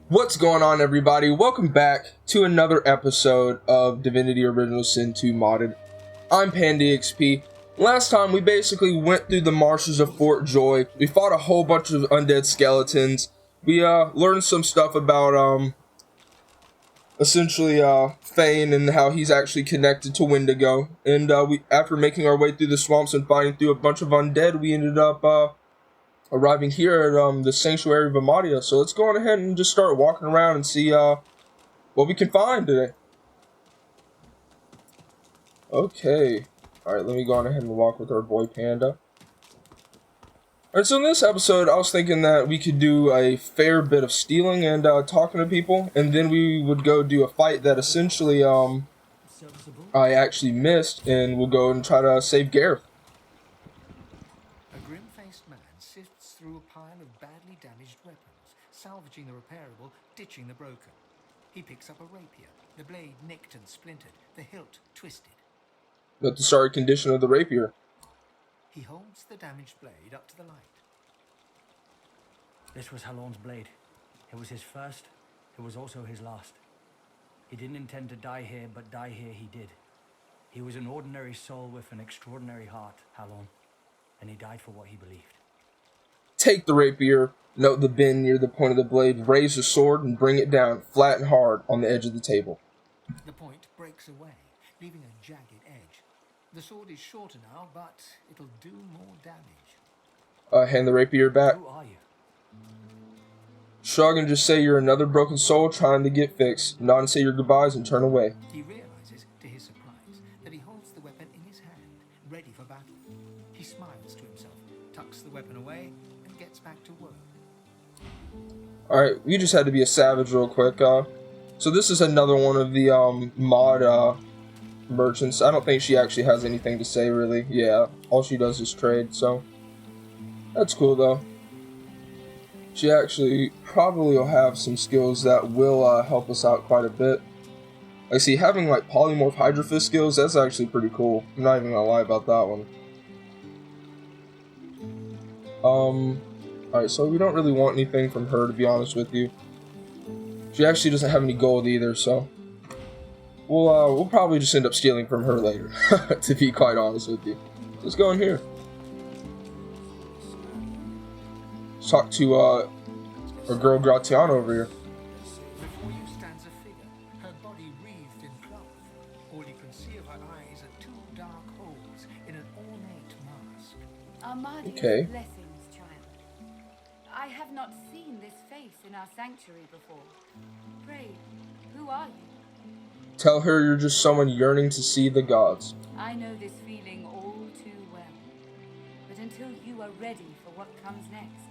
What's going on, everybody? Welcome back to another episode of Divinity Original Sin 2 Modded. I'm Panda XP. Last time we basically went through the marshes of Fort Joy. We fought a whole bunch of undead skeletons. We learned some stuff about essentially Thane and how he's actually connected to Wendigo. And after making our way through the swamps and fighting through a bunch of undead, we ended up arriving here at the Sanctuary of Amadia. So let's go on ahead and just start walking around and see what we can find today. Okay. Alright, let me go on ahead and walk with our boy Panda. Alright, so in this episode, I was thinking that we could do a fair bit of stealing and talking to people, and then we would go do a fight that essentially I actually missed, and we'll go and try to save Gareth. A grim-faced man sifts through a pile of badly damaged weapons, salvaging the repairable, ditching the broken. He picks up a rapier, the blade nicked and splintered, the hilt twisted. But the sorry condition of the rapier. He holds the damaged blade up to the light. This was Halorn's blade. It was his first, it was also his last. He didn't intend to die here, but die here he did. He was an ordinary soul with an extraordinary heart, Halorn, and he died for what he believed. Take the rapier, note the bend near the point of the blade, raise the sword, and bring it down flat and hard on the edge of the table. The point breaks away, leaving a jagged edge. The sword is shorter now, but it'll do more damage. Hand the rapier back. Who are you? Shrug and just say you're another broken soul trying to get fixed. Nod and say your goodbyes and turn away. He realizes, to his surprise, that he holds the weapon in his hand, ready for battle. He smiles to himself, tucks the weapon away, and gets back to work. Alright, we just had to be a savage real quick. So this is another one of the mod merchants. I don't think she actually has anything to say, really. Yeah, all she does is trade, so that's cool, though. She actually probably will have some skills that will help us out quite a bit. I see, having like polymorph hydrophist skills, that's actually pretty cool. I'm not even gonna lie about that one. Alright, so we don't really want anything from her, to be honest with you. She actually doesn't have any gold either, so we'll probably just end up stealing from her later, to be quite honest with you. Let's go in here. Let's talk to our girl Gratiana over here. Before you stands a figure, her body wreathed in cloth. All you can see of her eyes are two dark holes in an ornate mask. Amadia's Okay. blessings, child. I have not seen this face in our sanctuary before. Pray, who are you? Tell her you're just someone yearning to see the gods. I know this feeling all too well. But until you are ready for what comes next,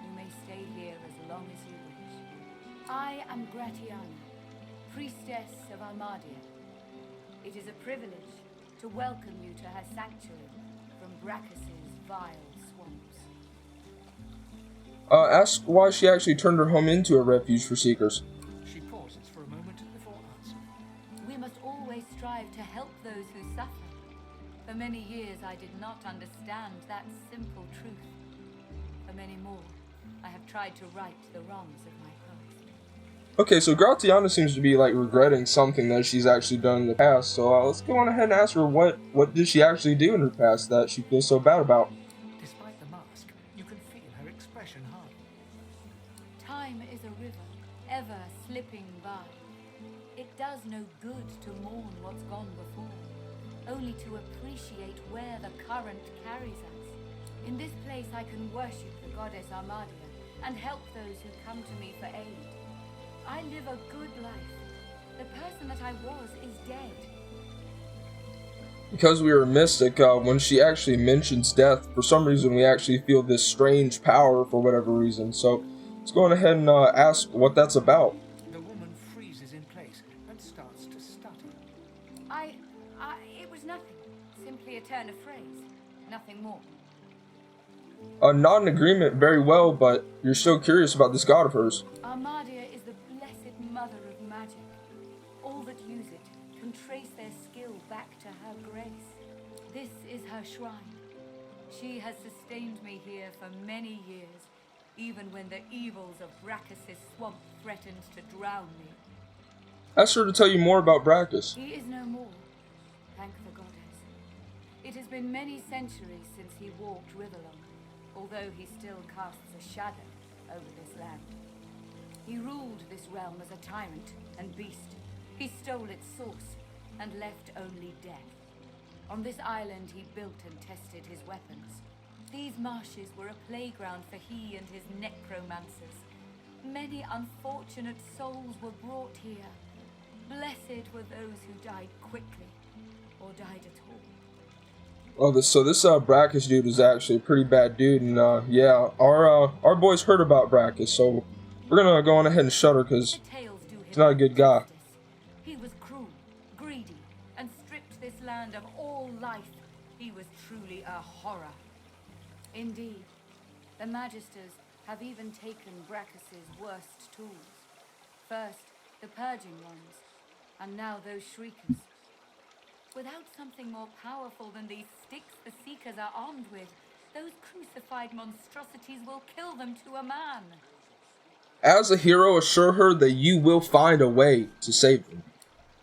you may stay here as long as you wish. I am Gratiana, priestess of Amadia. It is a privilege to welcome you to her sanctuary from Brachus's vile swamps. Ask why she actually turned her home into a refuge for seekers. She pauses for a moment before answering. We must always strive to help those who suffer. For many years I did not understand that simple truth. For many more, I have tried to right the wrongs of my past. Okay, so Gratiana seems to be like regretting something that she's actually done in the past, so let's go on ahead and ask her what did she actually do in her past that she feels so bad about. Despite the mask, you can feel her expression harden. Time is a river, ever slipping by. It does no good to mourn what's gone before, only to appreciate where the current carries us. In this place I can worship the goddess Amadia and help those who come to me for aid. I live a good life. The person that I was is dead. Because we are a mystic, when she actually mentions death, for some reason we actually feel this strange power for whatever reason. So let's go on ahead and ask what that's about. The woman freezes in place and starts to stutter. It was nothing. Simply a turn of phrase. Nothing more. Not in agreement very well, but you're still curious about this god of hers. Amadia is the blessed mother of magic. All that use it can trace their skill back to her grace. This is her shrine. She has sustained me here for many years, even when the evils of Brachus' swamp threatened to drown me. Ask her to tell you more about Brachus. He is no more, thank the goddess. It has been many centuries since he walked Riverlong, although he still casts a shadow over this land. He ruled this realm as a tyrant and beast. He stole its source and left only death. On this island he built and tested his weapons. These marshes were a playground for he and his necromancers. Many unfortunate souls were brought here. Blessed were those who died quickly, or died at all. Oh, this Brachus dude is actually a pretty bad dude, and yeah, our boys heard about Brachus, so we're gonna go on ahead and shut her because he's not a good guy. He was cruel, greedy, and stripped this land of all life. He was truly a horror. Indeed, the Magisters have even taken Brachus' worst tools. First, the purging ones, and now those shriekers. Without something more powerful than these sticks the Seekers are armed with, those crucified monstrosities will kill them to a man. As a hero, assure her that you will find a way to save them.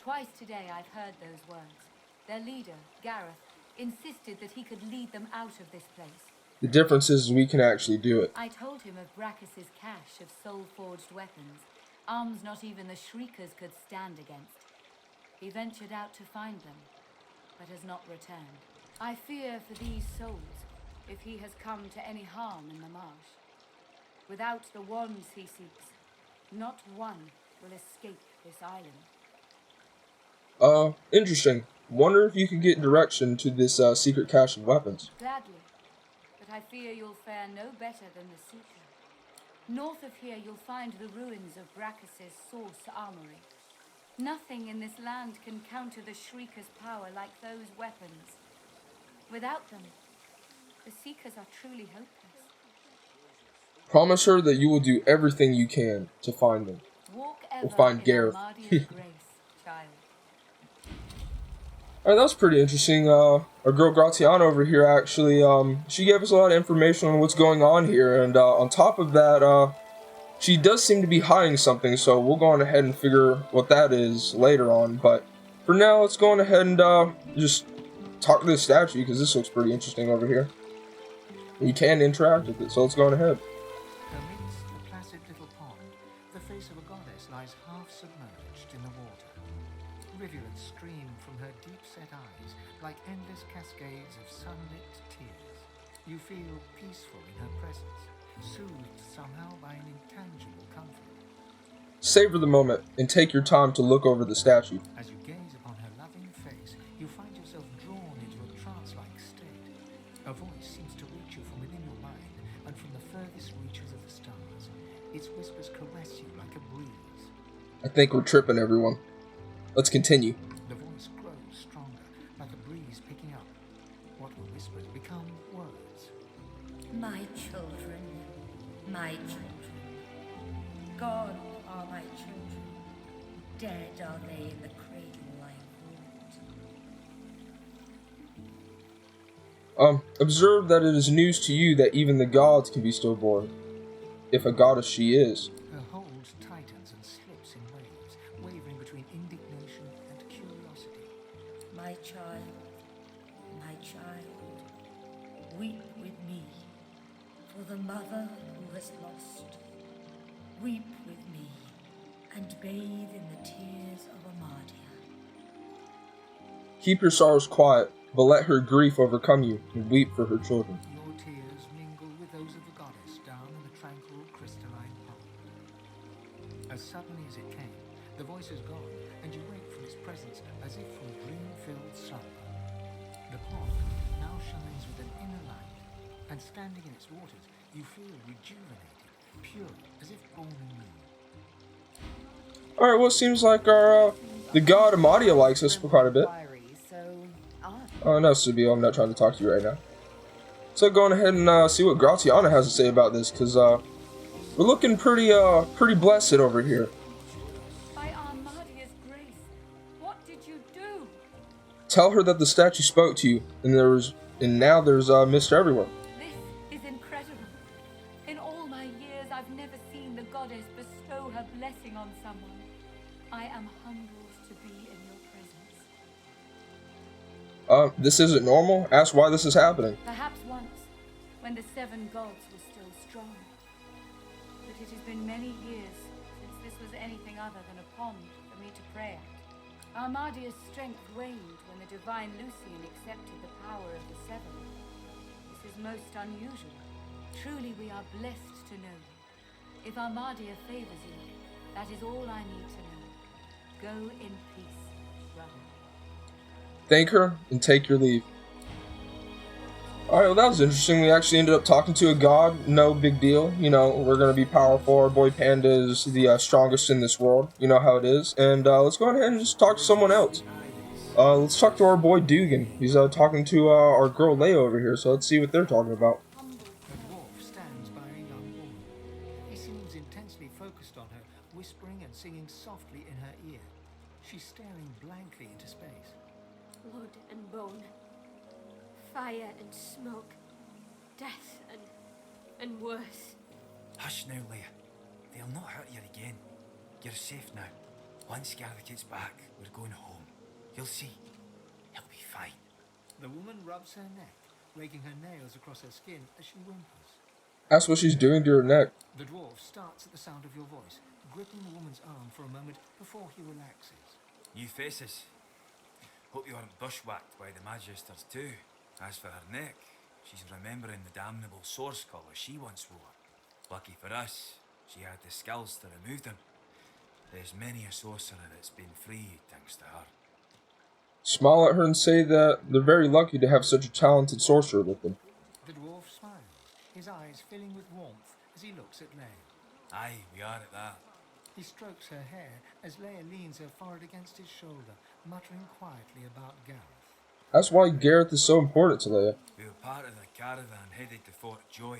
Twice today I've heard those words. Their leader, Gareth, insisted that he could lead them out of this place. The difference is we can actually do it. I told him of Brachus' cache of soul-forged weapons, arms not even the Shriekers could stand against. He ventured out to find them, but has not returned. I fear for these souls, if he has come to any harm in the marsh. Without the wands he seeks, not one will escape this island. Interesting. Wonder if you could get direction to this secret cache of weapons. Gladly, but I fear you'll fare no better than the Seeker. North of here you'll find the ruins of Brachus' source armory. Nothing in this land can counter the Shrieker's power like those weapons. Without them, the Seekers are truly hopeless. Promise her that you will do everything you can to find them. Walk ever We'll find in Gareth. Armadia's grace, child. Alright, that was pretty interesting. Our girl Gratiana over here actually, she gave us a lot of information on what's going on here, and on top of that, she does seem to be hiding something, so we'll go on ahead and figure what that is later on. But for now, let's go on ahead and just talk to this statue, because this looks pretty interesting over here. You can interact with it, so let's go on ahead. Amidst the placid little pond, the face of a goddess lies half submerged in the water. Rivulets stream from her deep-set eyes like endless cascades of sunlit tears. You feel peaceful in her presence, soothed somehow by an intangible comfort. Savor the moment and take your time to look over the statue. As you gaze upon her loving face, you find yourself drawn into a trance-like state. A voice seems to reach you from within your mind and from the furthest reaches of the stars. Its whispers caress you like a breeze. I think we're tripping, everyone. Let's continue. The voice grows stronger, like a breeze picking up. What were whispers become words. My children, my children. Gone are my children. Dead are they in the cradle I hold. Observe that it is news to you that even the gods can be stillborn, if a goddess she is. Her hold tightens and slips in waves, wavering between indignation and curiosity. My child, weep with me for the mother who has lost. Weep with me and bathe in the tears of Armadia. Keep your sorrows quiet, but let her grief overcome you, and weep for her children. Your tears mingle with those of the goddess down in the tranquil crystalline pond. As suddenly as it came, the voice is gone, and you wake from its presence as if from dream-filled slumber. The pond now shines with an inner light, and standing in its waters, you feel rejuvenated, pure, as if born anew. Alright, well, it seems like our, the god Amadia likes us for quite a bit. Oh, no, Subio, I'm not trying to talk to you right now. So going ahead and see what Gratiana has to say about this, because we're looking pretty blessed over here. By Armadia's grace, what did you do? Tell her that the statue spoke to you, and now there's mist everywhere. This is incredible. In all my years the goddess bestow her blessing on someone, I am humbled to be in your presence. This isn't normal? Ask why this is happening. Perhaps once, when the 7 gods were still strong. But it has been many years since this was anything other than a pond for me to pray at. Armadia's strength waned when the divine Lucian accepted the power of the 7. This is most unusual. Truly we are blessed to know you. If Armadia favors you, that is all I need to know. Go in peace, brother. Thank her and take your leave. Alright, well that was interesting. We actually ended up talking to a god. No big deal. You know, we're going to be powerful. Our boy Panda is the strongest in this world. You know how it is. And let's go ahead and just talk to someone else. Let's talk to our boy Dugan. He's talking to our girl Leia over here. So let's see what they're talking about. A dwarf stands by a young woman. He seems intensely focused on her, whispering and singing softly in her ear. She's staring blankly into space. Blood and bone, fire and smoke, death and worse. Hush now, Leia. They'll not hurt you again. You're safe now. Once Gareth gets back, we're going home. You'll see. He'll be fine. The woman rubs her neck, raking her nails across her skin as she whimpers. Ask what she's doing to her neck. The dwarf starts at the sound of your voice, gripping the woman's arm for a moment before he relaxes. New faces. Hope you aren't bushwhacked by the Magisters too. As for her neck, she's remembering the damnable source collar she once wore. Lucky for us, she had the skills to remove them. There's many a sorcerer that's been freed thanks to her. Smile at her and say that they're very lucky to have such a talented sorcerer with them. The dwarf smiles, his eyes filling with warmth as he looks at Leia. Aye, we are at that. He strokes her hair as Leia leans her forehead against his shoulder, muttering quietly about Gareth. That's why Gareth is so important to Leia. We were part of the caravan headed to Fort Joy.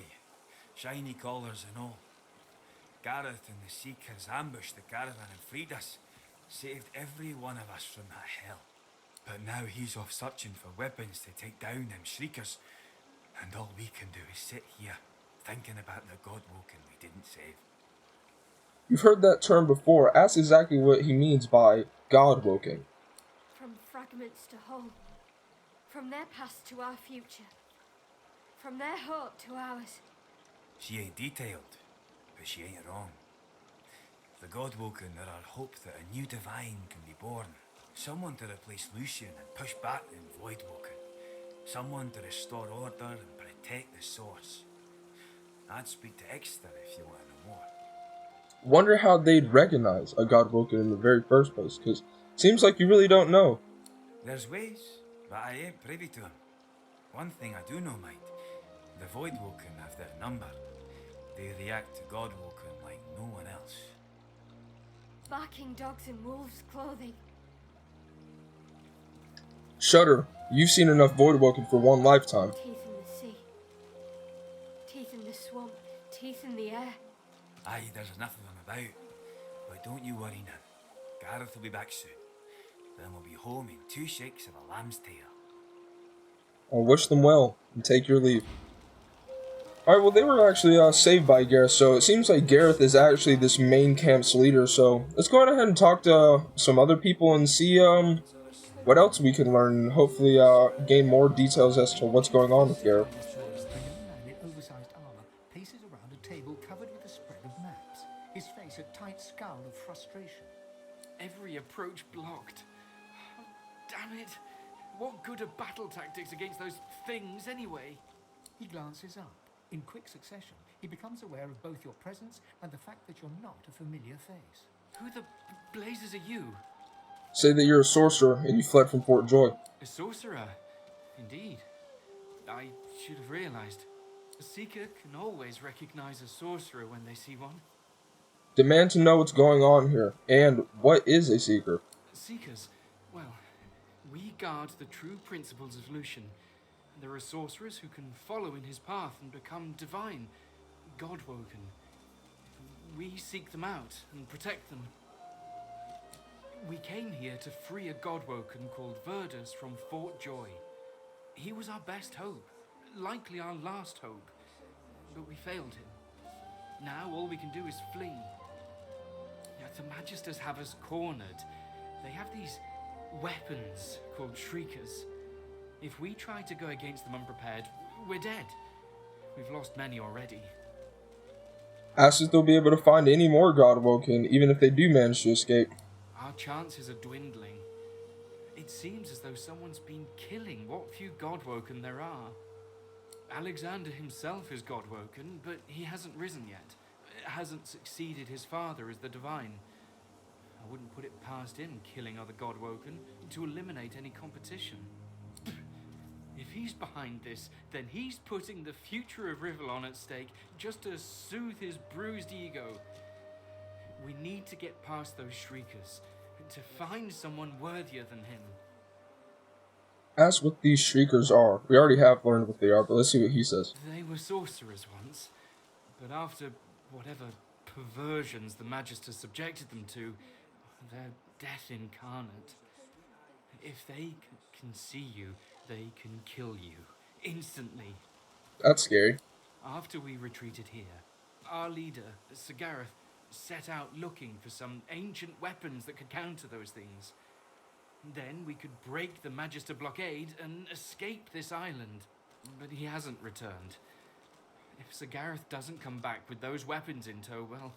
Shiny collars and all. Gareth and the Seekers ambushed the caravan and freed us. Saved every one of us from that hell. But now he's off searching for weapons to take down them shriekers. And all we can do is sit here, thinking about the Godwoken we didn't save. You've heard that term before. Ask exactly what he means by God-woken. From fragments to whole, from their past to our future, from their hope to ours. She ain't detailed, but she ain't wrong. The Godwoken are our hope that a new divine can be born. Someone to replace Lucian and push back the Voidwoken. Someone to restore order and protect the source. I'd speak to Exeter if you want to know more. Wonder how they'd recognize a God-woken in the very first place, because seems like you really don't know. There's ways, but I ain't privy to them. One thing I do know, mind, the Voidwoken have their number. They react to Godwoken like no one else. Barking dogs in wolves' clothing. Shudder, you've seen enough Voidwoken for one lifetime. Teeth in the sea. Teeth in the swamp. Teeth in the air. Aye, there's enough of them about. But don't you worry now. Gareth will be back soon. Then we'll be home in 2 shakes of a lamb's tail. I'll wish them well, and take your leave. Alright, well they were actually saved by Gareth, so it seems like Gareth is actually this main camp's leader, so let's go ahead and talk to some other people and see what else we can learn, and hopefully gain more details as to what's going on with Gareth. A young man in oversized armor paces around a table covered with a spread of maps, his face a tight scowl of frustration. Every approach blocked. Oh, damn it! What good are battle tactics against those things anyway? He glances up. In quick succession, he becomes aware of both your presence and the fact that you're not a familiar face. Who the blazes are you? Say that you're a sorcerer and you fled from Fort Joy. A sorcerer? Indeed. I should have realized. A seeker can always recognize a sorcerer when they see one. Demand to know what's going on here, and what is a seeker? Seekers, well, we guard the true principles of Lucian. There are sorcerers who can follow in his path and become divine, Godwoken. We seek them out and protect them. We came here to free a Godwoken called Verdus from Fort Joy. He was our best hope, likely our last hope, but we failed him. Now all we can do is flee. The Magisters have us cornered. They have these weapons called Shriekers. If we try to go against them unprepared, we're dead. We've lost many already. Asks if they'll be able to find any more Godwoken, even if they do manage to escape. Our chances are dwindling. It seems as though someone's been killing what few Godwoken there are. Alexander himself is Godwoken, but he hasn't risen yet. Hasn't succeeded his father as the Divine. I wouldn't put it past him killing other Godwoken to eliminate any competition. If he's behind this, then he's putting the future of Rivellon at stake just to soothe his bruised ego. We need to get past those Shriekers, to find someone worthier than him. Ask what these Shriekers are. We already have learned what they are, but let's see what he says. They were sorcerers once, but after whatever perversions the Magisters subjected them to, they're death incarnate. If they can see you, they can kill you instantly. That's scary. After we retreated here, our leader, Sir Gareth, set out looking for some ancient weapons that could counter those things. Then we could break the Magister blockade and escape this island. But he hasn't returned. If Sir Gareth doesn't come back with those weapons in tow, well,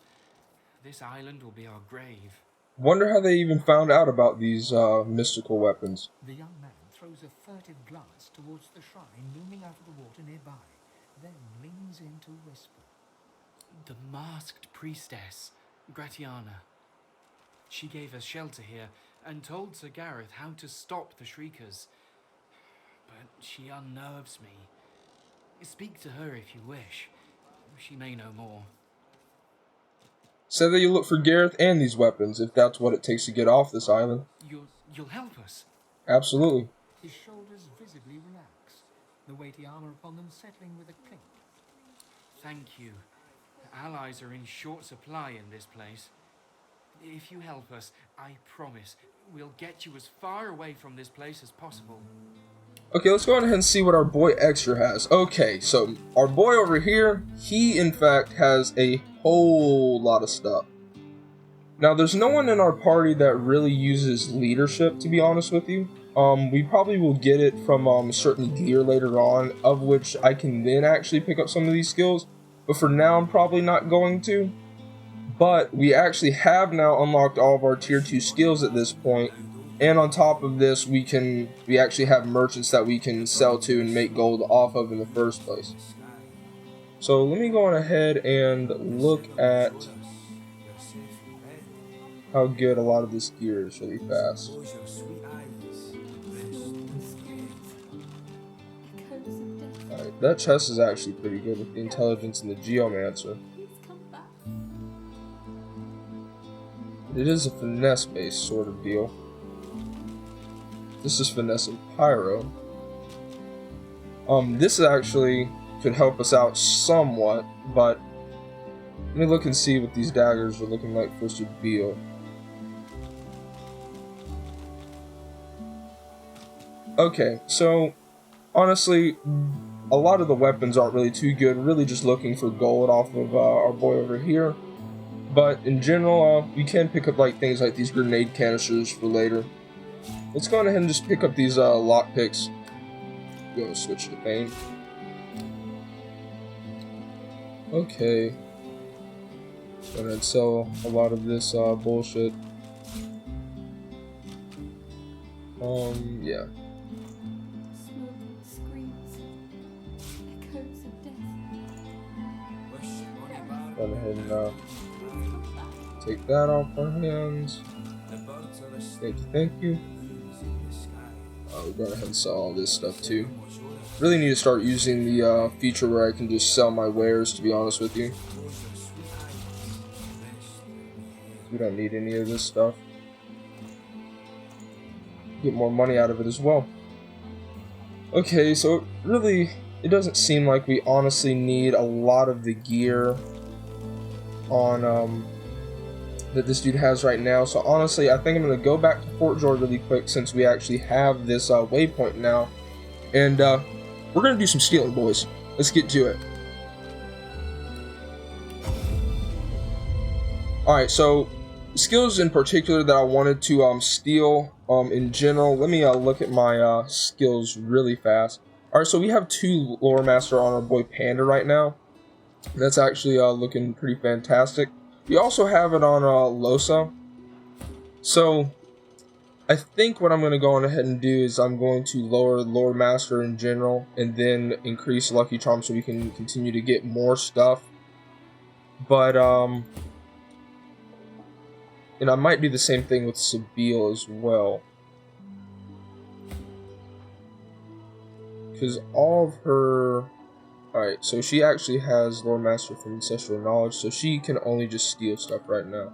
this island will be our grave. Wonder how they even found out about these mystical weapons. The young man throws a furtive glance towards the shrine looming out of the water nearby, then leans in to whisper. The masked priestess, Gratiana. She gave us shelter here and told Sir Gareth how to stop the Shriekers. But she unnerves me. Speak to her if you wish. She may know more. Say that you look for Gareth and these weapons, if that's what it takes to get off this island. You'll help us? Absolutely. His shoulders visibly relax, the weighty armor upon them settling with a clink. Thank you. Allies are in short supply in this place. If you help us, I promise we'll get you as far away from this place as possible. Okay, let's go ahead and see what our boy Extra has. Okay, so our boy over here, he in fact has a whole lot of stuff. Now, there's no one in our party that really uses leadership, to be honest with you. We probably will get it from certain gear later on, of which I can then actually pick up some of these skills. But for now, I'm probably not going to. But we actually have now unlocked all of our tier 2 skills at this point. And on top of this, we actually have merchants that we can sell to and make gold off of in the first place. So let me go on ahead and look at how good a lot of this gear is really fast. Alright, that chest is actually pretty good with the intelligence and the geomancer. It is a finesse based sort of deal. This is finesse and pyro. This actually could help us out somewhat, but let me look and see what these daggers are looking like for Beal. Okay, so honestly, a lot of the weapons aren't really too good. Really just looking for gold off of our boy over here. But in general, we can pick up like things like these grenade canisters for later. Let's go ahead and just pick up these lockpicks. Go switch to paint. Okay. Go ahead and sell a lot of this bullshit. Yeah. Go ahead and take that off our hands. Thank you. We're going ahead and sell all this stuff too. Really need to start using the feature where I can just sell my wares, to be honest with you. We don't need any of this stuff. Get more money out of it as well. Okay, so really, it doesn't seem like we honestly need a lot of the gear on that this dude has right now. So honestly, I think I'm going to go back to Fort Joy really quick since we actually have this waypoint now. And we're going to do some stealing, boys. Let's get to it. Alright, so skills in particular that I wanted to steal in general. Let me look at my skills really fast. Alright, so we have 2 lore master on our boy Panda right now. That's actually looking pretty fantastic. We also have it on Losa. So I think what I'm going to go on ahead and do is I'm going to lower lore master in general and then increase lucky charm so we can continue to get more stuff. But and I might do the same thing with Sabine as well, because all of her... Alright, so she actually has lore master from ancestral knowledge, so she can only just steal stuff right now.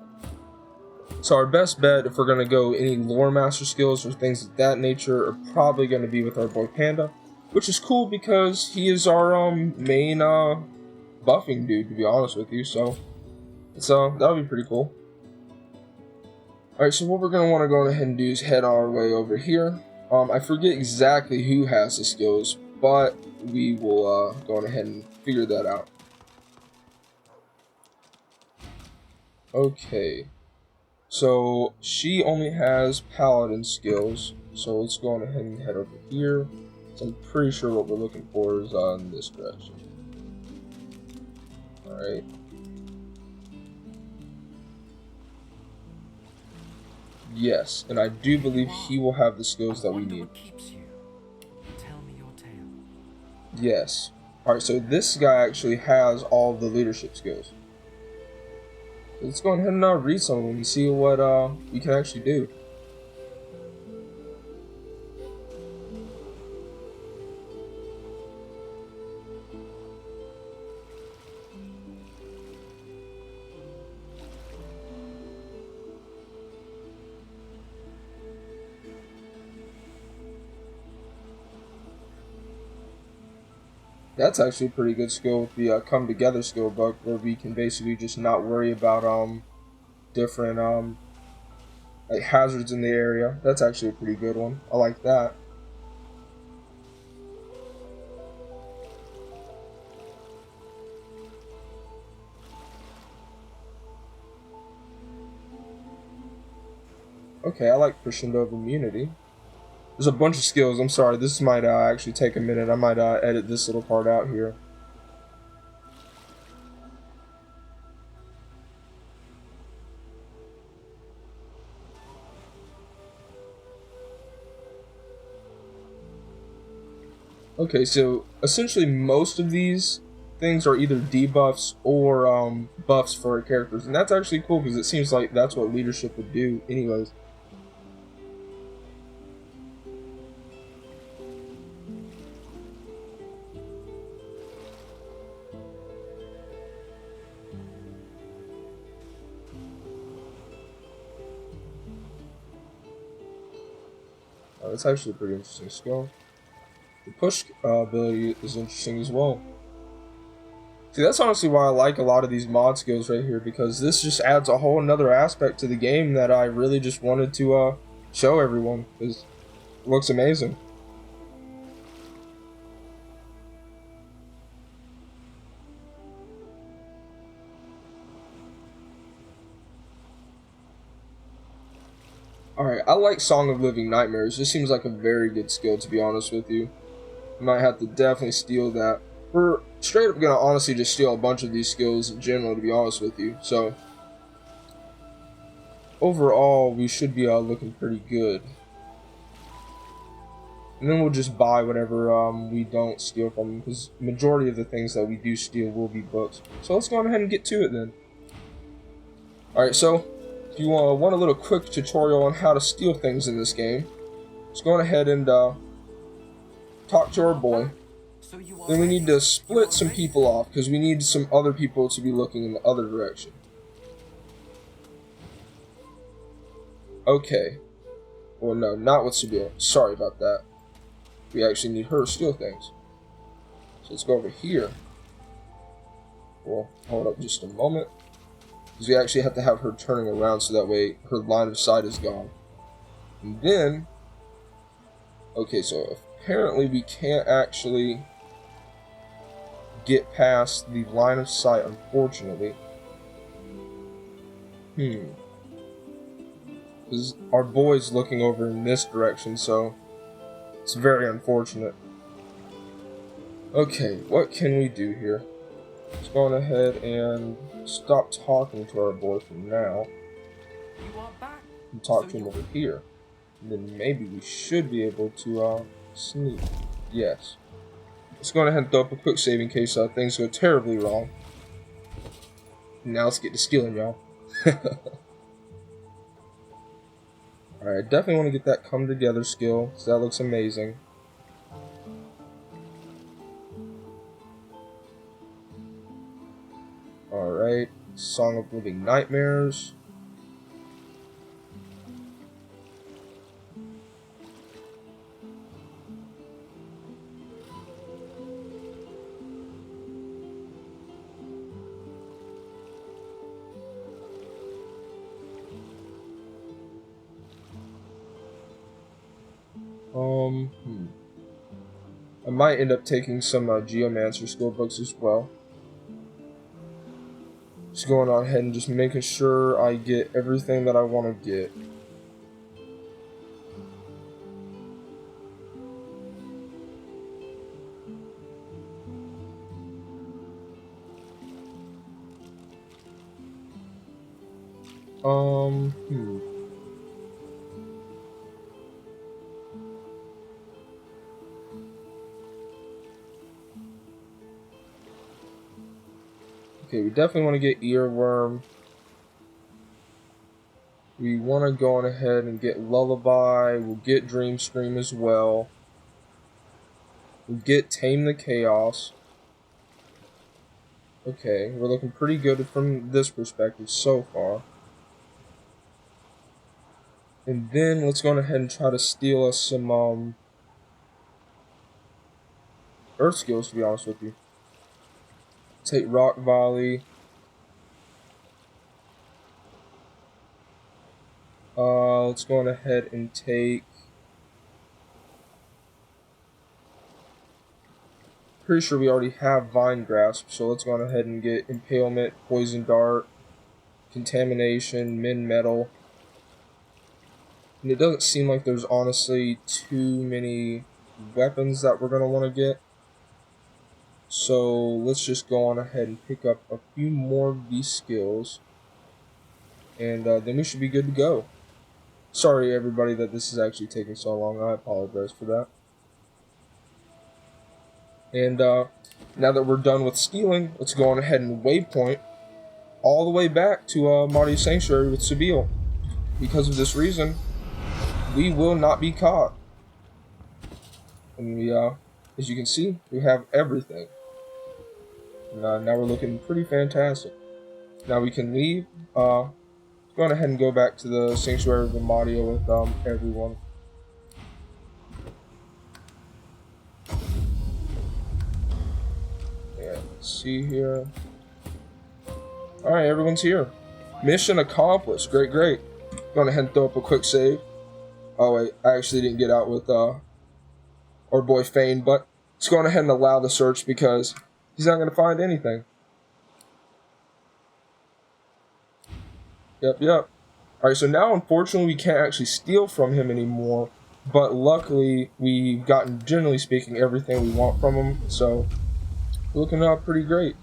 So our best bet, if we're going to go any lore master skills or things of that nature, are probably going to be with our boy Panda, which is cool because he is our main buffing dude, to be honest with you. So it's that'll be pretty cool. Alright, so what we're going to want to go ahead and do is head our way over here. I forget exactly who has the skills, but we will go ahead and figure that out. Okay. So she only has paladin skills, so let's go on ahead and head over here. So I'm pretty sure what we're looking for is in this direction. Alright. Yes, and I do believe he will have the skills that we need. Tell me your tale. Yes. Alright, so this guy actually has all of the leadership skills. Let's go ahead and read some of them and see what we can actually do. That's actually a pretty good skill with the come together skill book, where we can basically just not worry about different like hazards in the area. That's actually a pretty good one. I like that. Okay, I like crescendo of immunity. There's a bunch of skills. I'm sorry, this might actually take a minute. I might edit this little part out here. Okay, so essentially most of these things are either debuffs or buffs for our characters, and that's actually cool because it seems like that's what leadership would do anyways. That's actually a pretty interesting skill. The push ability is interesting as well. See, that's honestly why I like a lot of these mod skills right here, because this just adds a whole another aspect to the game that I really just wanted to show everyone, because it looks amazing. Alright, I like Song of Living Nightmares. This seems like a very good skill, to be honest with you. I might have to definitely steal that. We're straight up gonna honestly just steal a bunch of these skills in general, to be honest with you. So, overall, we should be looking pretty good. And then we'll just buy whatever we don't steal from them, because majority of the things that we do steal will be books. So let's go ahead and get to it then. Alright, so if you want a little quick tutorial on how to steal things in this game, let's go ahead and talk to our boy. Then we need to split some people off, because we need some other people to be looking in the other direction. Okay. Well, no, not with Sabine. Sorry about that. We actually need her to steal things. So let's go over here. Well, hold up just a moment. Because we actually have to have her turning around so that way her line of sight is gone. And then... Okay, so apparently we can't actually get past the line of sight, unfortunately. Because our boy's looking over in this direction, so it's very unfortunate. Okay, what can we do here? Let's go on ahead and stop talking to our boy for now. You are back. And talk to him over here. And then maybe we should be able to sneak. Yes. Let's go ahead and throw up a quick save in case things go terribly wrong. Now let's get to skilling, y'all. Alright, definitely want to get that come together skill, so that looks amazing. Alright, Song of Living Nightmares. I might end up taking some Geomancer skill books as well. Just going on ahead and just making sure I get everything that I want to get. Okay, we definitely want to get Earworm. We want to go on ahead and get Lullaby. We'll get Dream Scream as well. We'll get Tame the Chaos. Okay, we're looking pretty good from this perspective so far. And then let's go on ahead and try to steal us some Earth skills, to be honest with you. Take Rock Volley. Let's go on ahead and take... Pretty sure we already have Vine Grasp, so let's go on ahead and get Impalement, Poison Dart, Contamination, Min Metal. And it doesn't seem like there's honestly too many weapons that we're going to want to get. So let's just go on ahead and pick up a few more of these skills. And then we should be good to go. Sorry everybody that this is actually taking so long. I apologize for that. And now that we're done with stealing, let's go on ahead and waypoint all the way back to Marty's Sanctuary with Sabille. Because of this reason, we will not be caught. And we, as you can see, we have everything. And, now we're looking pretty fantastic. Now we can leave. Go on ahead and go back to the Sanctuary of Amadio with everyone. Yeah, let's see here. Alright, everyone's here. Mission accomplished. Great, great. Go on ahead and throw up a quick save. Oh wait, I actually didn't get out with our boy Fane, but let's go on ahead and allow the search because he's not going to find anything. Yep. Alright, so now unfortunately we can't actually steal from him anymore, but luckily we've gotten, generally speaking, everything we want from him, so looking out pretty great.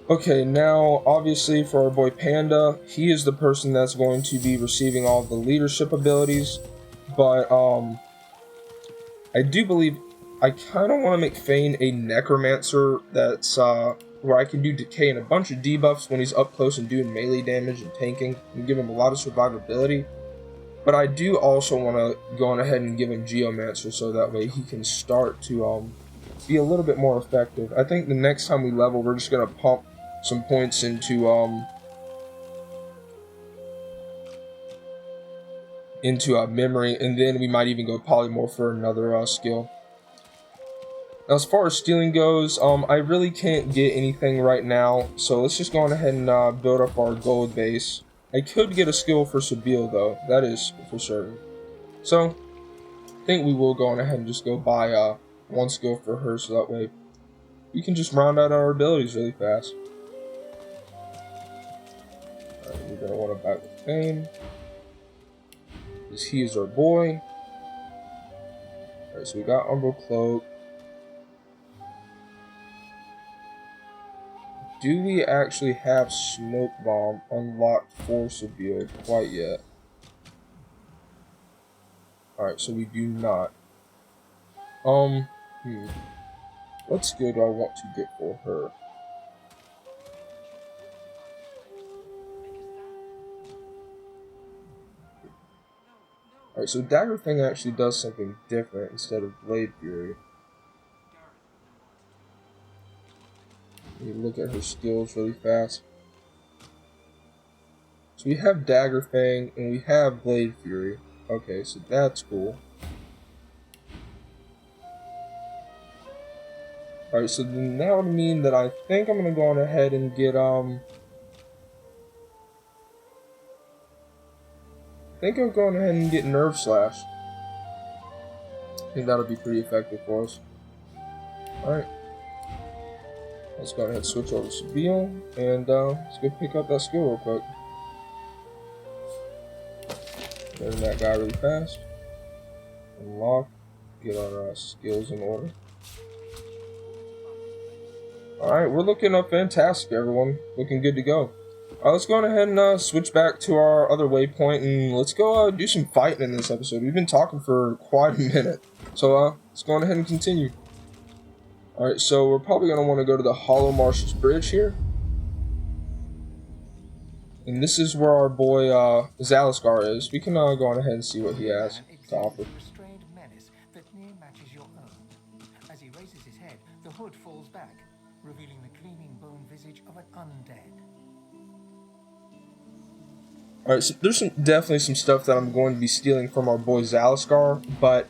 Okay, now obviously for our boy Panda, he is the person that's going to be receiving all of the leadership abilities, but I do believe I kind of want to make Fane a necromancer that's where I can do decay and a bunch of debuffs when he's up close and doing melee damage and tanking and give him a lot of survivability. But I do also want to go on ahead and give him Geomancer so that way he can start to be a little bit more effective. I think the next time we level, we're just going to pump some points into memory, and then we might even go polymorph for another skill. Now, as far as stealing goes, I really can't get anything right now, so let's just go on ahead and build up our gold base. I could get a skill for Sabille though, that is for certain. So, I think we will go on ahead and just go buy one skill for her, so that way we can just round out our abilities really fast. Alright, we're gonna want to back with Fame. Because he is our boy. Alright, so we got Umbral Cloak. Do we actually have Smoke Bomb unlocked for Sabille quite yet? Alright, so we do not. What skill do I want to get for her? Alright, so Dagger Fang actually does something different instead of Blade Fury. Let me look at her skills really fast. So we have Dagger Fang and we have Blade Fury. Okay, so that's cool. Alright, so then that would mean that I think I'm gonna go on ahead and get I think I'm going ahead and get Nerve Slash. I think that'll be pretty effective for us. Alright. Let's go ahead and switch over to Sabille, and let's go pick up that skill real quick. Learn that guy really fast. Unlock. Get our skills in order. Alright, we're looking fantastic, everyone. Looking good to go. Let's go on ahead and switch back to our other waypoint, and let's go do some fighting in this episode. We've been talking for quite a minute. So let's go on ahead and continue. Alright, so we're probably going to want to go to the Hollow Marshes Bridge here. And this is where our boy Zaliskar is. We can go on ahead and see what he has to offer. Restrained menace that near matches your own. As he raises his head, the hood falls back, revealing the gleaming bone visage of an undead. Alright, so there's definitely some stuff that I'm going to be stealing from our boy Zaliskar, but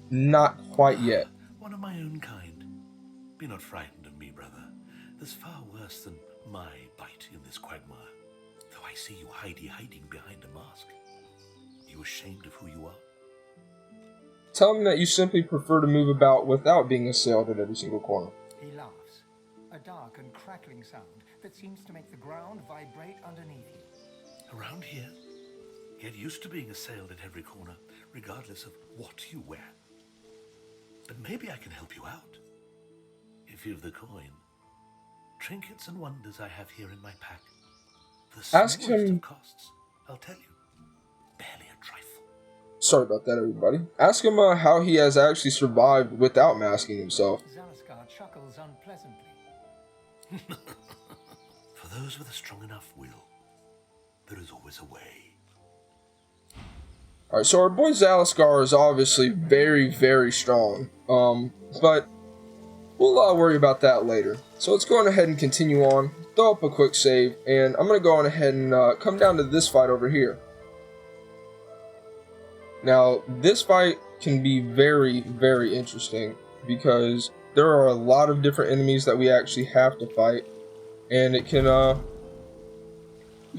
not quite yet. One of my own kind. Be not frightened of me, brother. There's far worse than my bite in this quagmire. Though I see you hiding behind a mask. Are you ashamed of who you are? Tell him that you simply prefer to move about without being assailed at every single corner. He laughs, a dark and crackling sound that seems to make the ground vibrate underneath you. Around here, get used to being assailed at every corner, regardless of what you wear. But maybe I can help you out. If you've the coin, trinkets and wonders I have here in my pack. The Ask smallest him. of costs, I'll tell you, barely a trifle. Sorry about that, everybody. Ask him how he has actually survived without masking himself. Zaliskar chuckles unpleasantly. For those with a strong enough will, there is always a way. Alright, so our boy Zaliskar is obviously very, very strong. But we'll worry about that later. So let's go on ahead and continue on. Throw up a quick save, and I'm going to go on ahead and come down to this fight over here. Now, this fight can be very, very interesting because there are a lot of different enemies that we actually have to fight, and it can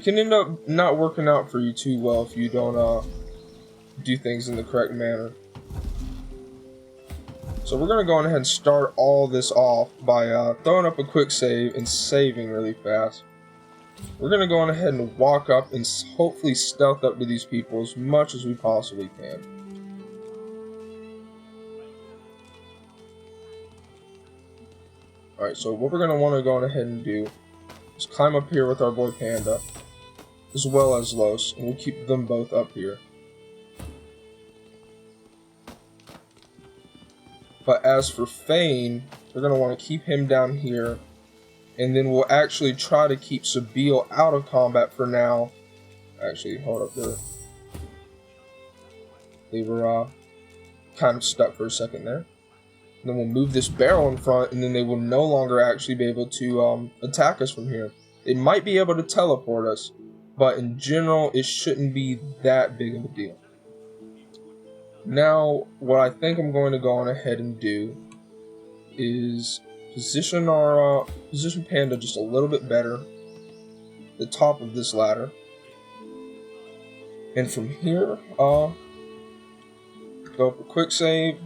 end up not working out for you too well if you don't do things in the correct manner. So we're going to go on ahead and start all this off by throwing up a quick save and saving really fast. We're going to go on ahead and walk up and hopefully stealth up to these people as much as we possibly can. Alright, so what we're going to want to go on ahead and do is climb up here with our boy Panda, as well as Los, and we'll keep them both up here. But as for Fane, we're going to want to keep him down here, and then we'll actually try to keep Sabille out of combat for now. Actually, hold up there. They were kind of stuck for a second there. And then we'll move this barrel in front, and then they will no longer actually be able to attack us from here. They might be able to teleport us, but in general, it shouldn't be that big of a deal. Now, what I think I'm going to go on ahead and do is position Panda just a little bit better at the top of this ladder. And from here, go up a quick save,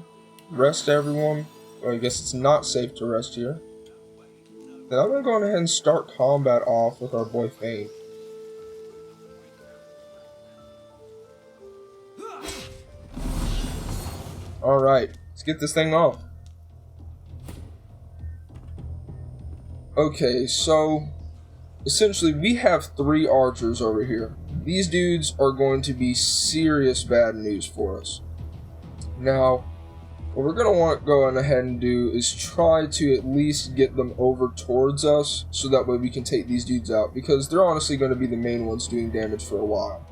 rest everyone. Or I guess it's not safe to rest here. Then I'm going to go on ahead and start combat off with our boy Fane. Alright, let's get this thing off. Okay, so essentially we have 3 archers over here. These dudes are going to be serious bad news for us. Now, what we're going to want to go on ahead and do is try to at least get them over towards us, so that way we can take these dudes out, because they're honestly going to be the main ones doing damage for a while.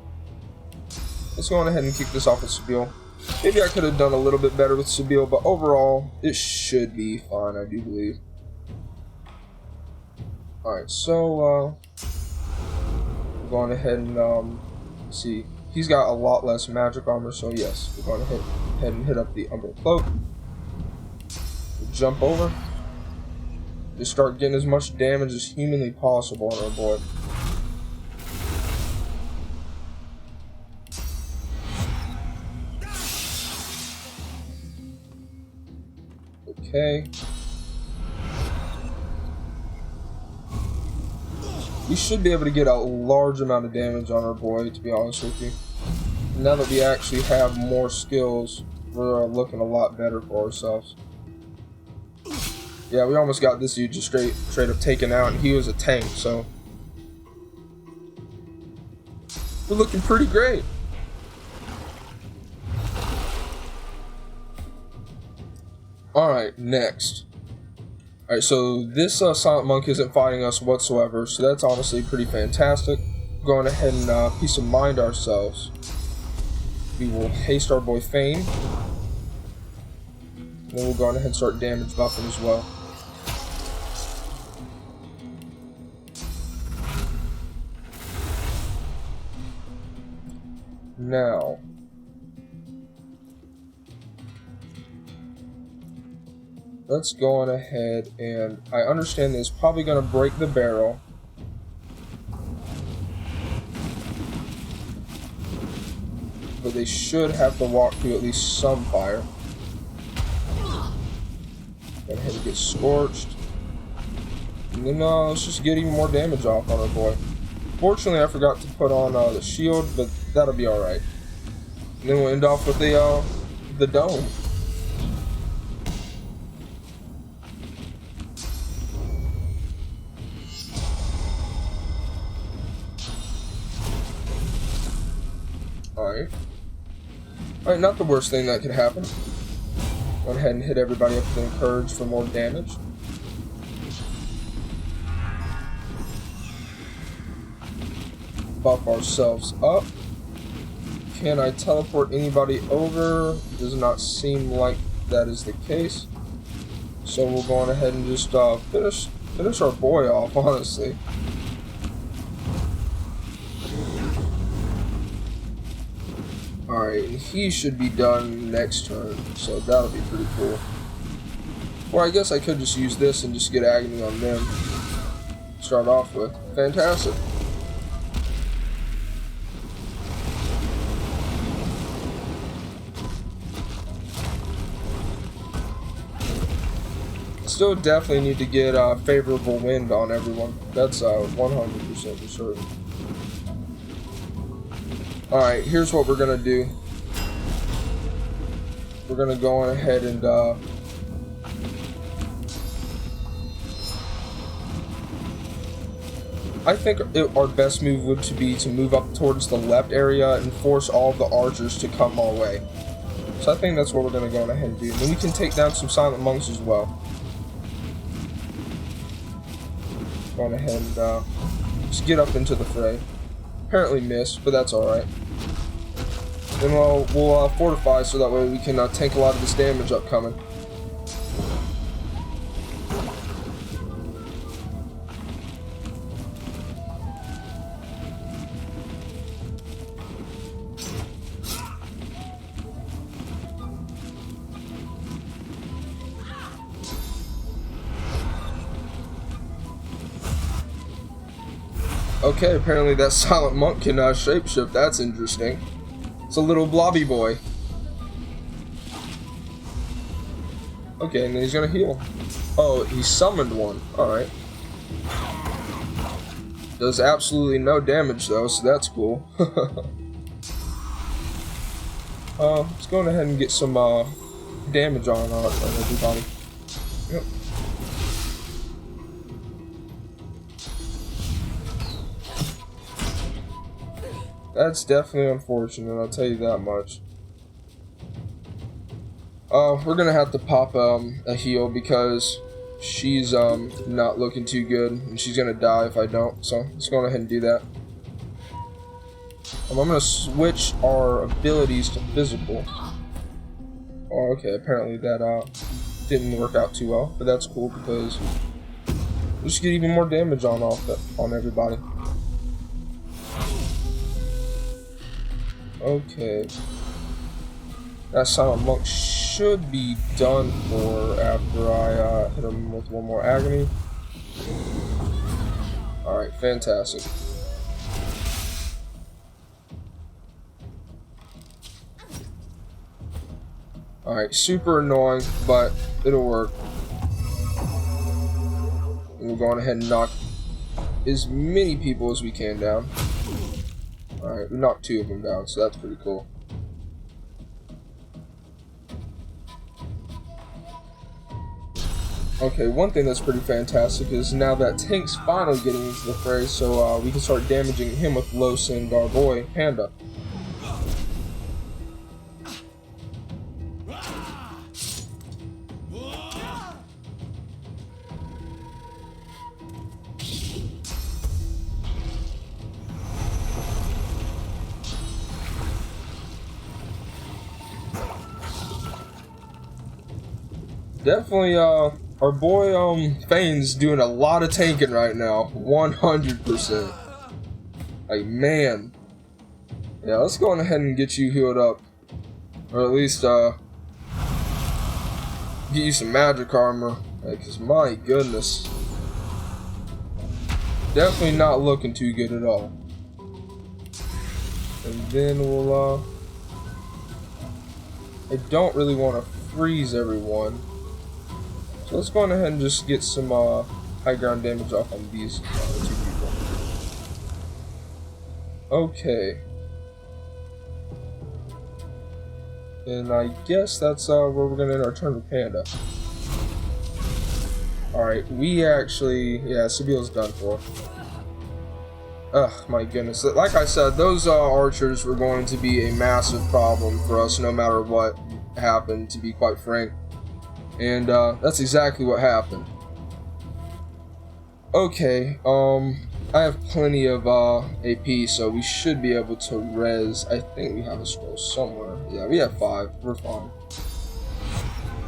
Let's go on ahead and kick this off with Sabile. Maybe I could have done a little bit better with Sabile, but overall, it should be fine, I do believe. Alright, so, we're going ahead and, see. He's got a lot less magic armor, so yes, we're going to ahead and hit up the Umber Cloak. We'll jump over. Just start getting as much damage as humanly possible on our boy. Okay. We should be able to get a large amount of damage on our boy, to be honest with you. Now that we actually have more skills, we're looking a lot better for ourselves. Yeah, we almost got this dude just straight up taken out, and he was a tank, so we're looking pretty great. Alright, next. Alright, so this Silent Monk isn't fighting us whatsoever, so that's honestly pretty fantastic. Going ahead and peace of mind ourselves. We will haste our boy Fane. And then we'll go on ahead and start damage buffing as well. Now, let's go on ahead, and I understand this is probably going to break the barrel. But they should have to walk through at least some fire. Go ahead and get scorched. And then let's just get even more damage off on our boy. Fortunately, I forgot to put on the shield, but that'll be alright. And then we'll end off with the dome. Alright. Alright, not the worst thing that could happen. Go ahead and hit everybody up with Encourage for more damage. Buff ourselves up. Can I teleport anybody over? Does not seem like that is the case. So we'll go on ahead and just finish our boy off, honestly. Alright, he should be done next turn, so that'll be pretty cool. Or I guess I could just use this and just get Agony on them. Start off with. Fantastic. Still definitely need to get favorable wind on everyone. That's 100% for certain. Alright, here's what we're gonna do. We're gonna go on ahead and I think our best move would be to move up towards the left area and force all of the archers to come our way. So I think that's what we're gonna go on ahead and do. And then we can take down some silent monks as well. Go on ahead and just get up into the fray. Apparently missed, but that's alright. Then we'll fortify so that way we can tank a lot of this damage upcoming. Okay, apparently that silent monk can shapeshift. That's interesting. It's a little blobby boy. Okay, and then he's gonna heal. Oh, he summoned one. Alright. Does absolutely no damage though, so that's cool. Let's go ahead and get some damage on everybody. Yep. That's definitely unfortunate, I'll tell you that much. We're gonna have to pop a heal because she's not looking too good and she's gonna die if I don't, so let's go ahead and do that. I'm gonna switch our abilities to physical. Oh, okay, apparently that didn't work out too well, but that's cool because we'll just get even more damage on everybody. Okay. That Silent Monk should be done for after I hit him with one more agony. Alright, fantastic. Alright, super annoying, but it'll work. And we'll go on ahead and knock as many people as we can down. Alright, we knocked 2 of them down, so that's pretty cool. Okay, one thing that's pretty fantastic is now that Tank's finally getting into the fray, so we can start damaging him with Los and our boy, Panda. Definitely, our boy, Fane's doing a lot of tanking right now. 100%. Like, man. Yeah, let's go on ahead and get you healed up. Or at least, get you some magic armor. Like, 'cause my goodness. Definitely not looking too good at all. And then we'll, I don't really want to freeze everyone. So let's go on ahead and just get some high ground damage off on these 2 people. Okay. And I guess that's where we're gonna end our turn with Panda. Alright, we actually, yeah, Sabiel's done for. Ugh, my goodness. Like I said, those archers were going to be a massive problem for us no matter what happened, to be quite frank. And that's exactly what happened. Okay, I have plenty of AP, so we should be able to res. I think we have a scroll somewhere. Yeah, we have 5. We're fine.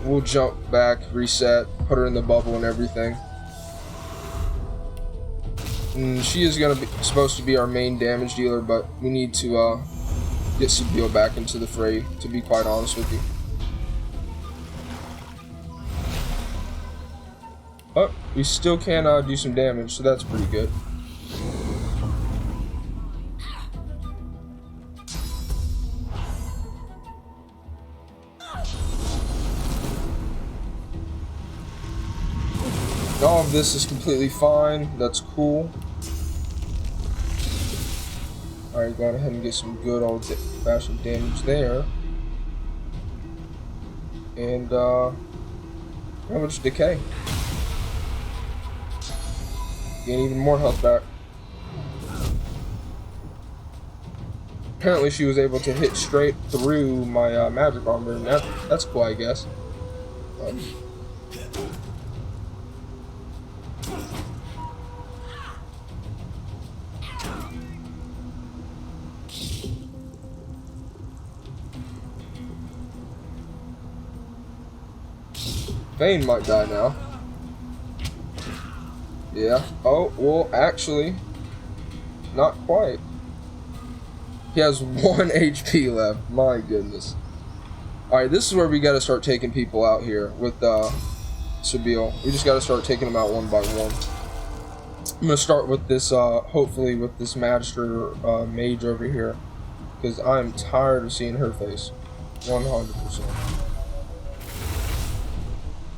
We'll jump back, reset, put her in the bubble and everything. And she is supposed to be our main damage dealer, but we need to get Sabiel back into the fray, to be quite honest with you. Oh, we still can do some damage, so that's pretty good. All of this is completely fine. That's cool. Alright, go ahead and get some good old-fashioned damage there. And, how much decay? Gain even more health back. Apparently she was able to hit straight through my magic armor, and that's cool, I guess. Fane might die now. Yeah. Oh, well, actually, not quite. He has 1 HP left. My goodness. Alright, this is where we gotta start taking people out here with Sabiel. We just gotta start taking them out one by one. I'm gonna start with this, hopefully with this Magister mage over here. Because I'm tired of seeing her face. 100%.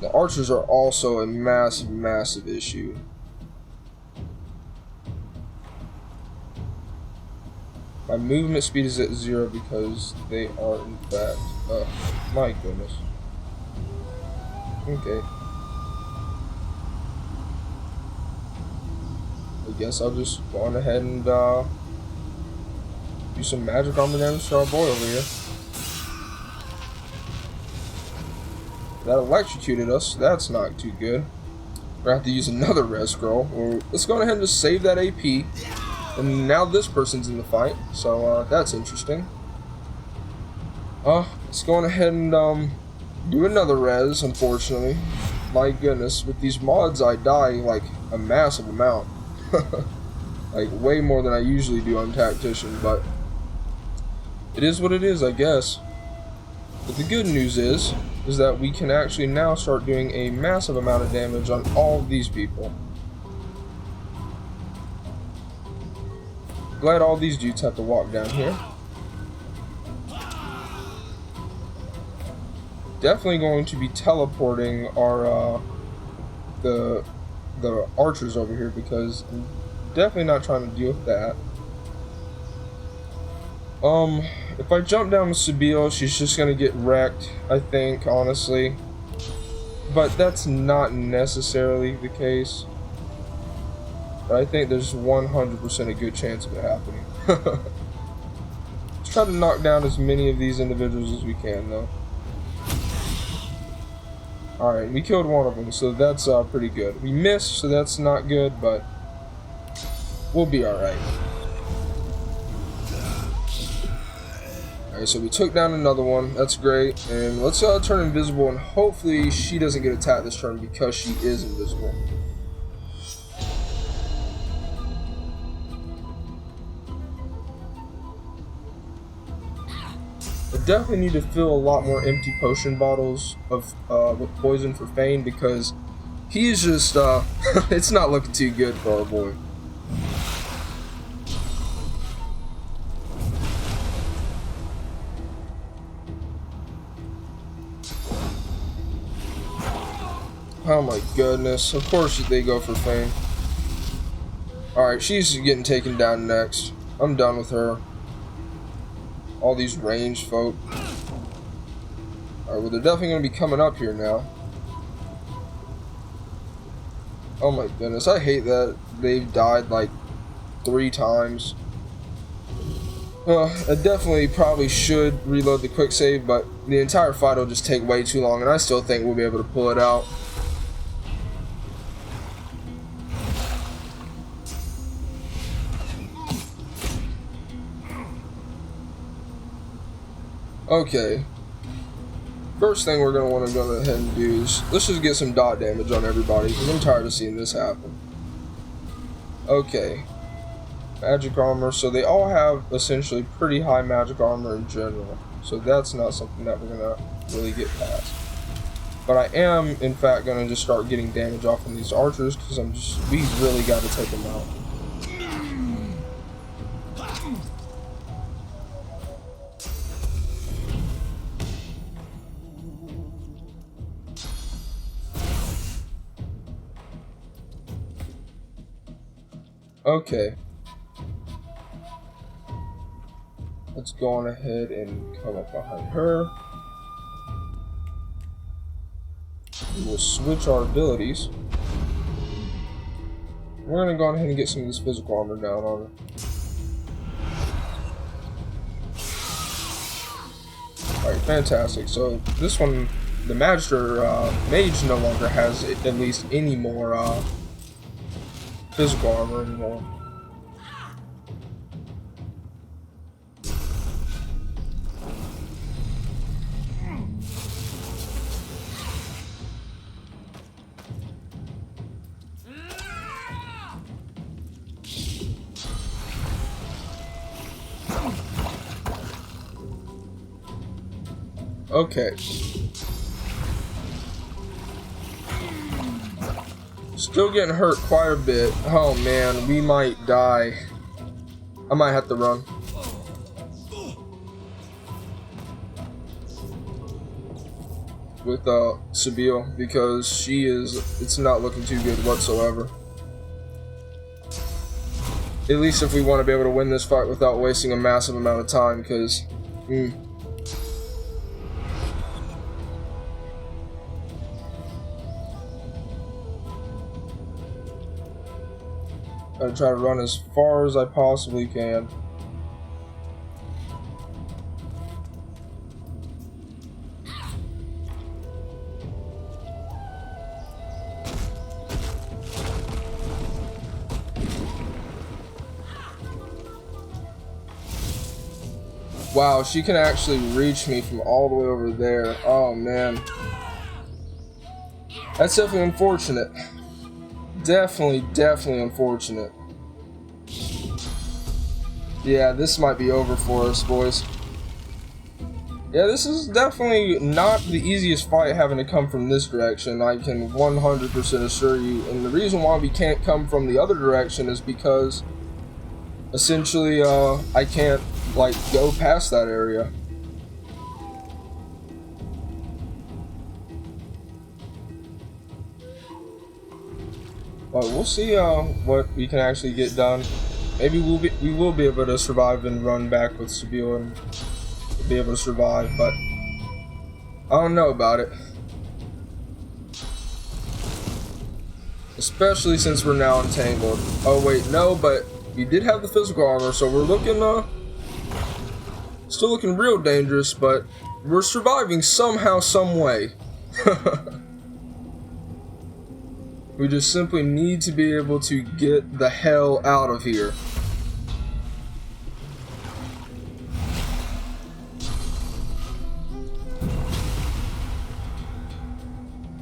The archers are also a massive, massive issue. My movement speed is at 0 because they are, in fact, my goodness. Okay. I guess I'll just go on ahead and do some magic armor damage to our boy over here. That electrocuted us. That's not too good. We're gonna have to use another res scroll. Well, let's go ahead and just save that AP. And now this person's in the fight, so that's interesting. Let's go on ahead and do another res, unfortunately. My goodness, with these mods I die like a massive amount. Like way more than I usually do on Tactician, but it is what it is, I guess. But the good news is that we can actually now start doing a massive amount of damage on all of these people. Glad all these dudes have to walk down here. Definitely going to be teleporting our the archers over here, because I'm definitely not trying to deal with that. If I jump down with Sibyl, she's just gonna get wrecked, I think, honestly. But that's not necessarily the case. But I think there's 100% a good chance of it happening. Let's try to knock down as many of these individuals as we can, though. Alright, we killed one of them, so that's pretty good. We missed, so that's not good, but we'll be alright. Alright, so we took down another one. That's great. And let's turn invisible, and hopefully she doesn't get attacked this turn because she is invisible. I definitely need to fill a lot more empty potion bottles of with poison for Fane, because he's just it's not looking too good for our boy. Oh my goodness, of course they go for Fane. Alright, she's getting taken down next. I'm done with her. All these ranged folk. Alright, well they're definitely going to be coming up here now. Oh my goodness, I hate that they've died like 3 times. I definitely probably should reload the quick save, but the entire fight will just take way too long, and I still think we'll be able to pull it out. Okay, first thing we're going to want to go ahead and do is, let's just get some dot damage on everybody, because I'm tired of seeing this happen. Okay, magic armor, so they all have essentially pretty high magic armor in general, so that's not something that we're going to really get past. But I am, in fact, going to just start getting damage off of these archers, because we really got to take them out. Okay. Let's go on ahead and come up behind her. We'll switch our abilities. We're going to go on ahead and get some of this physical armor down on her. Alright, fantastic. So this one, the Magister Mage no longer has at least any more physical armor anymore. Okay. Still getting hurt quite a bit. Oh man, we might die. I might have to run. With Sibyl, because it's not looking too good whatsoever. At least if we want to be able to win this fight without wasting a massive amount of time, because Gotta try to run as far as I possibly can. Wow, she can actually reach me from all the way over there. Oh man. That's definitely unfortunate. Definitely unfortunate. Yeah, this might be over for us, boys. Yeah, this is definitely not the easiest fight having to come from this direction, I can 100% assure you. And the reason why we can't come from the other direction is because essentially, I can't, like, go past that area. But we'll see what we can actually get done. Maybe we will be able to survive and run back with Sabine and be able to survive, but I don't know about it. Especially since we're now entangled. Oh wait, no, but we did have the physical armor, so we're looking still looking real dangerous, but we're surviving somehow, some way. We just simply need to be able to get the hell out of here.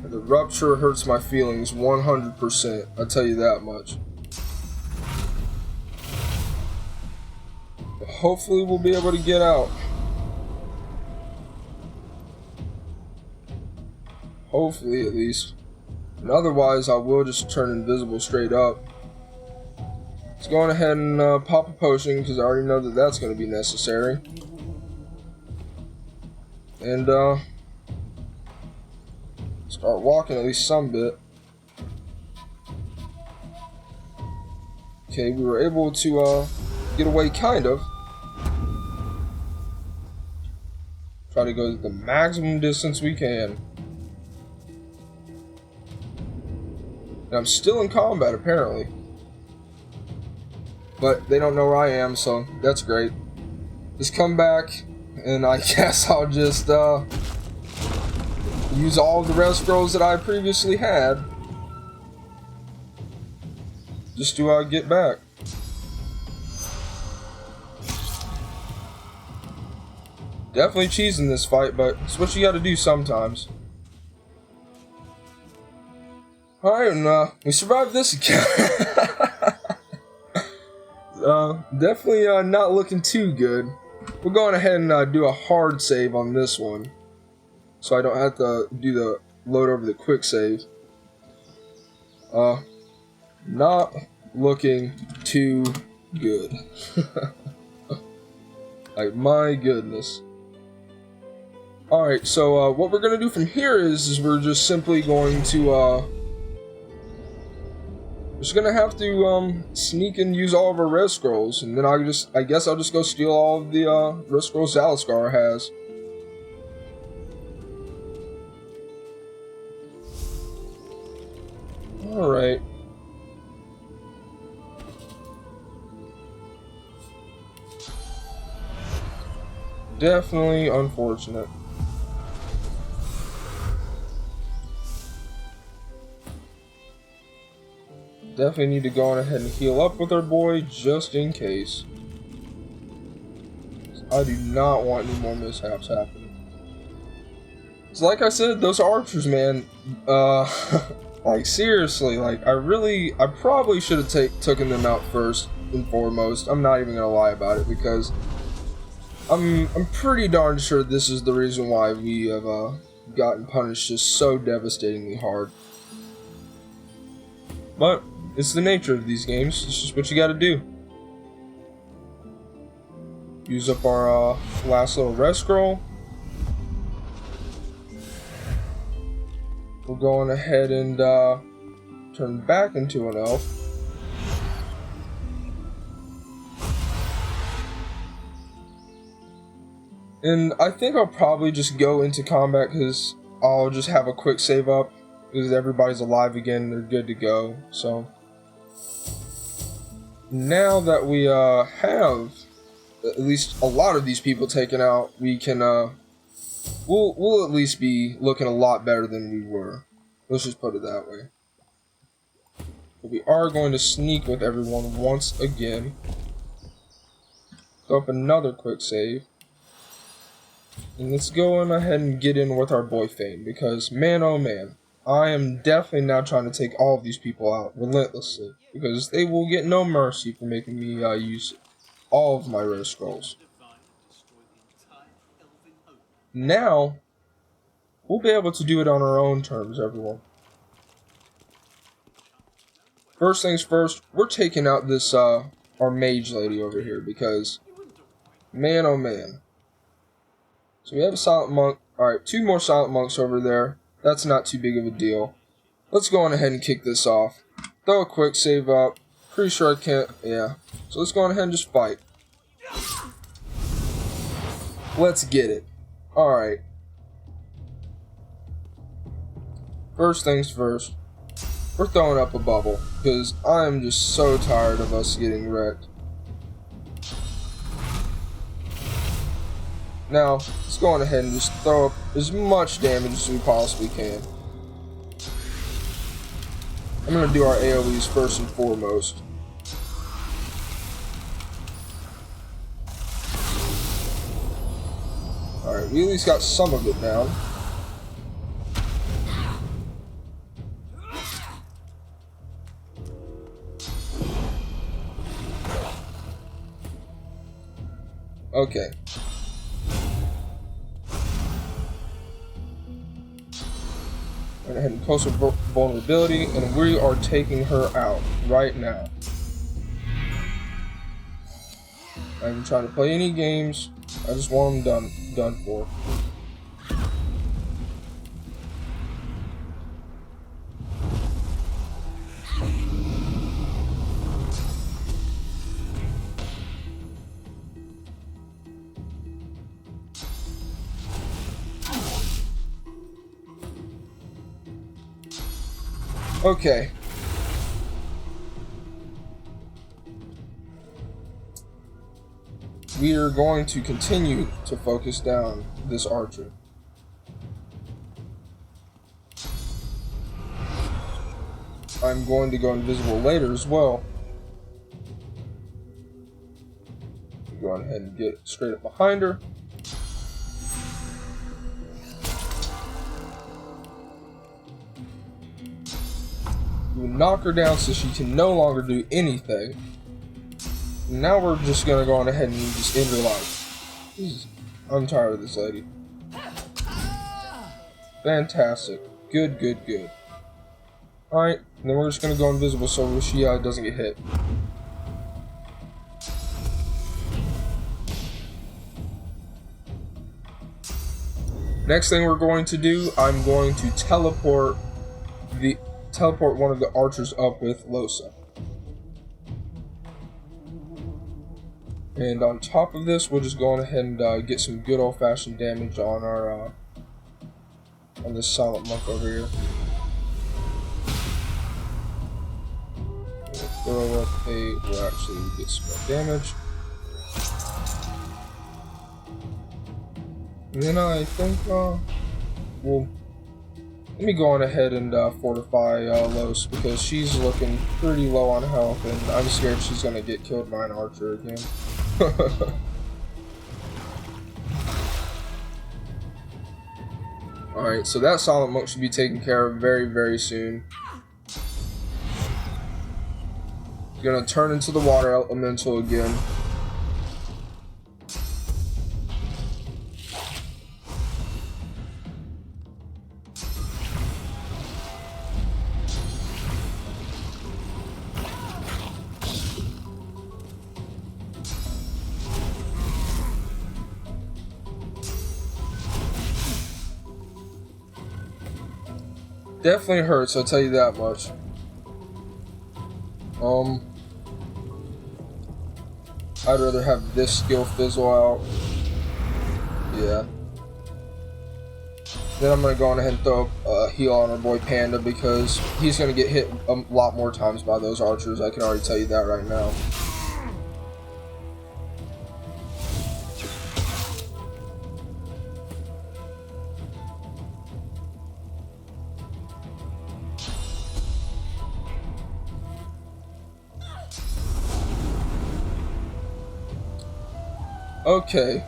The rupture hurts my feelings 100%, I'll tell you that much. But hopefully we'll be able to get out. Hopefully, at least. And otherwise, I will just turn invisible straight up. Let's go on ahead and pop a potion, because I already know that that's going to be necessary. And, start walking at least some bit. Okay, we were able to, get away, kind of. Try to go the maximum distance we can. And I'm still in combat, apparently. But they don't know where I am, so that's great. Just come back, and I guess I'll just, use all of the rest scrolls that I previously had. Just to, get back. Definitely cheesing this fight, but it's what you gotta do sometimes. Alright, and we survived this account. Definitely not looking too good. We're going ahead and do a hard save on this one, so I don't have to do the load over the quick save. Not looking too good. Like, my goodness. Alright, so what we're gonna do from here is we're just simply going to just gonna have to sneak and use all of our red scrolls, and then I guess I'll just go steal all of the red scrolls Zalaskar has. Alright. Definitely unfortunate. Definitely need to go on ahead and heal up with our boy, just in case. I do not want any more mishaps happening. So like I said, those archers, man, like seriously, like I probably should have taken them out first and foremost. I'm not even gonna lie about it, because I'm pretty darn sure this is the reason why we have gotten punished just so devastatingly hard. But it's the nature of these games. It's just what you gotta do. Use up our last little rest scroll. We're going ahead and turn back into an elf. And I think I'll probably just go into combat, because I'll just have a quick save up, because everybody's alive again, they're good to go, so. now that we have at least a lot of these people taken out, we can we'll at least be looking a lot better than we were. Let's just put it that way. But we are going to sneak with everyone once again. Throw up another quick save. And let's go on ahead and get in with our boy Fane, because man oh man, I am definitely now trying to take all of these people out relentlessly, because they will get no mercy for making me use all of my rare scrolls. Now, we'll be able to do it on our own terms, everyone. First things first, we're taking out this, our mage lady over here, because, man oh man. So we have a silent monk. Alright, 2 more silent monks over there. That's not too big of a deal. Let's go on ahead and kick this off. Throw a quick save up. Pretty sure I can't, yeah. So let's go on ahead and just fight. Let's get it. Alright. First things first. We're throwing up a bubble, because I am just so tired of us getting wrecked. Now, let's go on ahead and just throw up as much damage as we possibly can. I'm going to do our AoEs first and foremost. Alright, we at least got some of it down. Okay. Went ahead and post her vulnerability, and we are taking her out right now. I'm not even trying to play any games. I just want them done for. Okay. We are going to continue to focus down this archer. I'm going to go invisible later as well. Go on ahead and get straight up behind her. We knock her down so she can no longer do anything. Now we're just gonna go on ahead and just end her life. I'm tired of this lady. Fantastic. Good, good, good. Alright, and then we're just gonna go invisible so she doesn't get hit. Next thing we're going to do, I'm going to teleport one of the archers up with Losa. And on top of this, we'll just go on ahead and get some good old-fashioned damage on our on this silent monk over here. We'll throw up we'll actually get some more damage. And then I think we'll let me go on ahead and fortify Los, because she's looking pretty low on health, and I'm scared she's gonna get killed by an archer again. Alright, so that silent monk should be taken care of very, very soon. Gonna turn into the water elemental again. Definitely hurts, I'll tell you that much. I'd rather have this skill fizzle out. Yeah. Then I'm gonna go on ahead and throw a heal on our boy Panda, because he's gonna get hit a lot more times by those archers. I can already tell you that right now. Okay.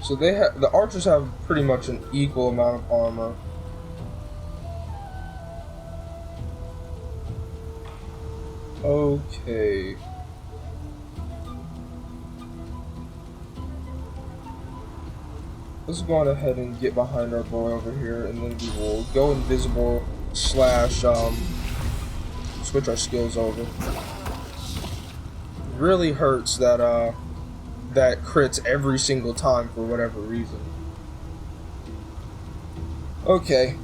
So they have the archers have pretty much an equal amount of armor. Okay. Let's go on ahead and get behind our boy over here, and then we will go invisible / switch our skills over. Really hurts that that crits every single time for whatever reason. Okay.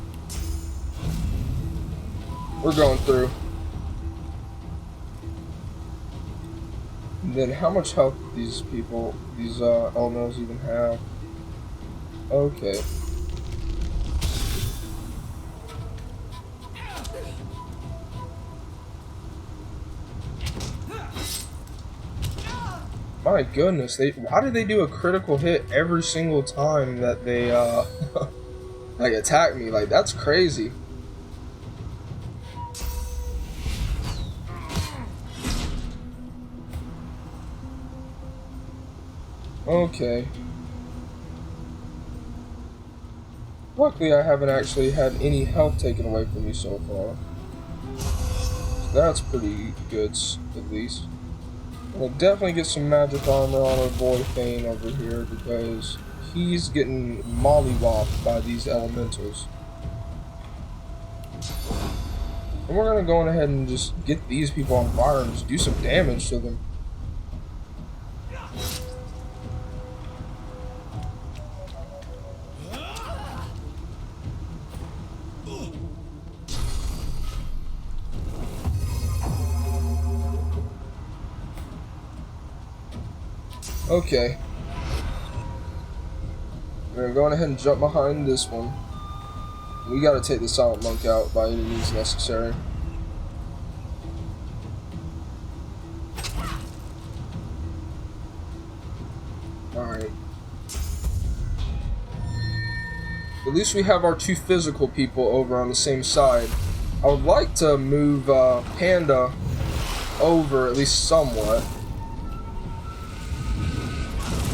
We're going through. And then how much health do these elementals even have? Okay. My goodness, why do they do a critical hit every single time that they like attack me? Like, that's crazy. Okay. Luckily, I haven't actually had any health taken away from me so far. So that's pretty good, at least. We'll definitely get some magic armor on our boy Thane over here, because he's getting mollywopped by these elementals. And we're gonna go on ahead and just get these people on fire and just do some damage to them. Okay. We're going ahead and jump behind this one. We gotta take the Silent Monk out by any means necessary. Alright. At least we have our two physical people over on the same side. I would like to move Panda over at least somewhat.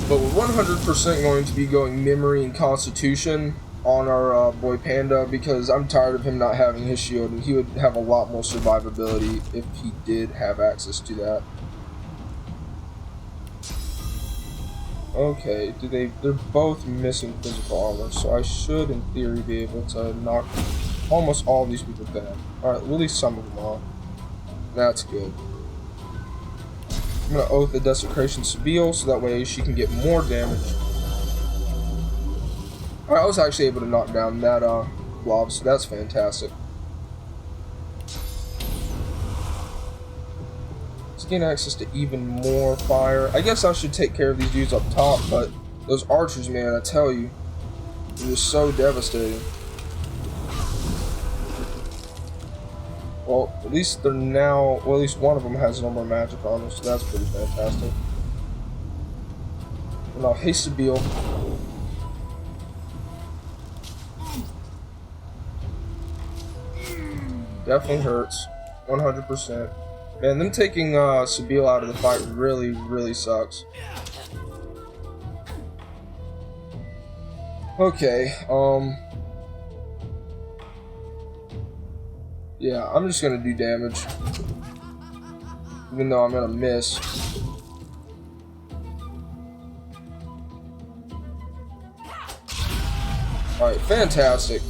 But we're 100% going to be going memory and constitution on our boy Panda, because I'm tired of him not having his shield, and he would have a lot more survivability if he did have access to that. Okay, they're both missing physical armor, so I should in theory be able to knock almost all these people down. Alright, at least some of them off. That's good. I'm gonna oath the Desecration Sabil, so that way she can get more damage. Alright, I was actually able to knock down that blob, so that's fantastic. Let's gain access to even more fire. I guess I should take care of these dudes up top, but those archers, man, I tell you, they're just so devastating. Well, at least they're now, well, at least one of them has no more magic armor, so that's pretty fantastic. And now, hey, Sabil. Definitely hurts. 100%. Man, them taking Sabil out of the fight really, really sucks. Okay, yeah, I'm just gonna do damage. Even though I'm gonna miss. Alright, fantastic.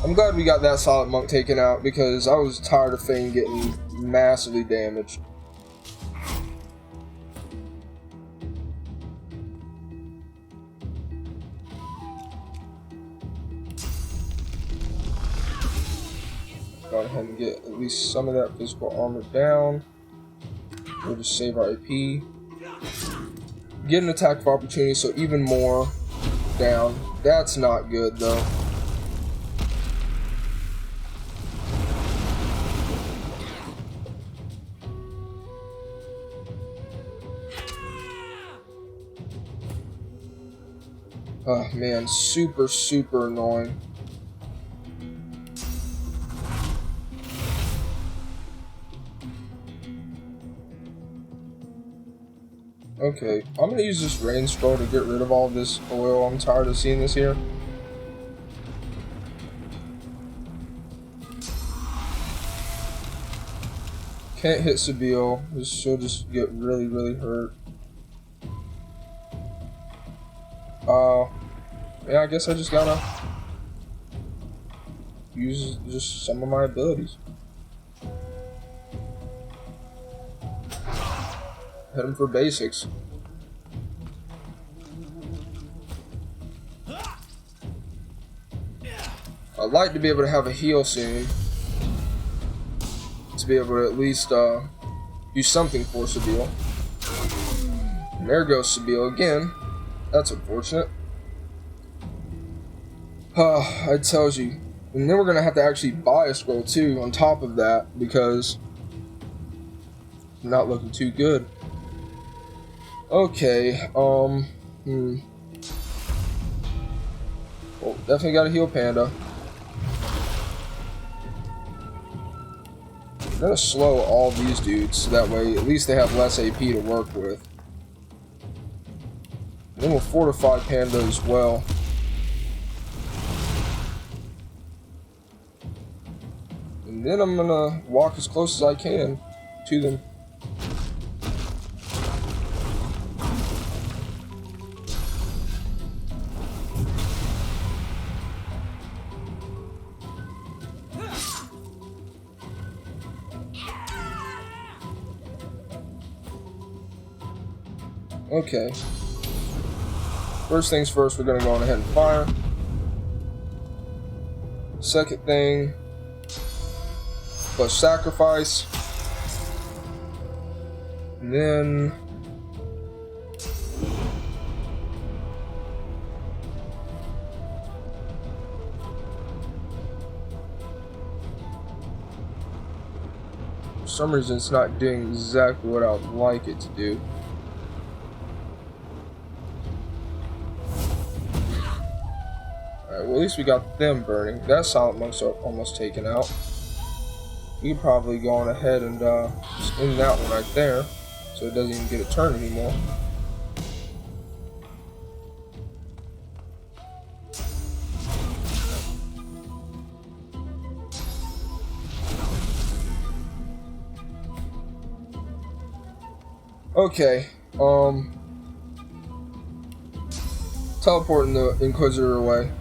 I'm glad we got that Silent Monk taken out, because I was tired of Thane getting massively damaged. Go ahead and get at least some of that physical armor down. We'll just save our AP. Get an attack of opportunity, so even more down. That's not good though. Oh man, super, super annoying. Okay, I'm gonna use this rain scroll to get rid of all this oil. I'm tired of seeing this here. Can't hit Sabille. She'll just get really, really hurt. Yeah, I guess I just gotta use just some of my abilities. Hit him for basics. I'd like to be able to have a heal soon. To be able to at least do something for Sabille. And there goes Sabille again. That's unfortunate. I tells you. And then we're gonna have to actually buy a scroll too on top of that because I'm not looking too good. Okay, well, definitely gotta heal Panda. I'm gonna slow all these dudes so that way at least they have less AP to work with. And then we'll fortify Panda as well. And then I'm gonna walk as close as I can to them. Okay. First things first, we're gonna go on ahead and fire. Second thing, plus sacrifice. And then for some reason it's not doing exactly what I would like it to do. Alright, well at least we got them burning. That Silent Monk's almost taken out. We could probably go on ahead and just end that one right there, so it doesn't even get a turn anymore. Okay, teleporting the Inquisitor away.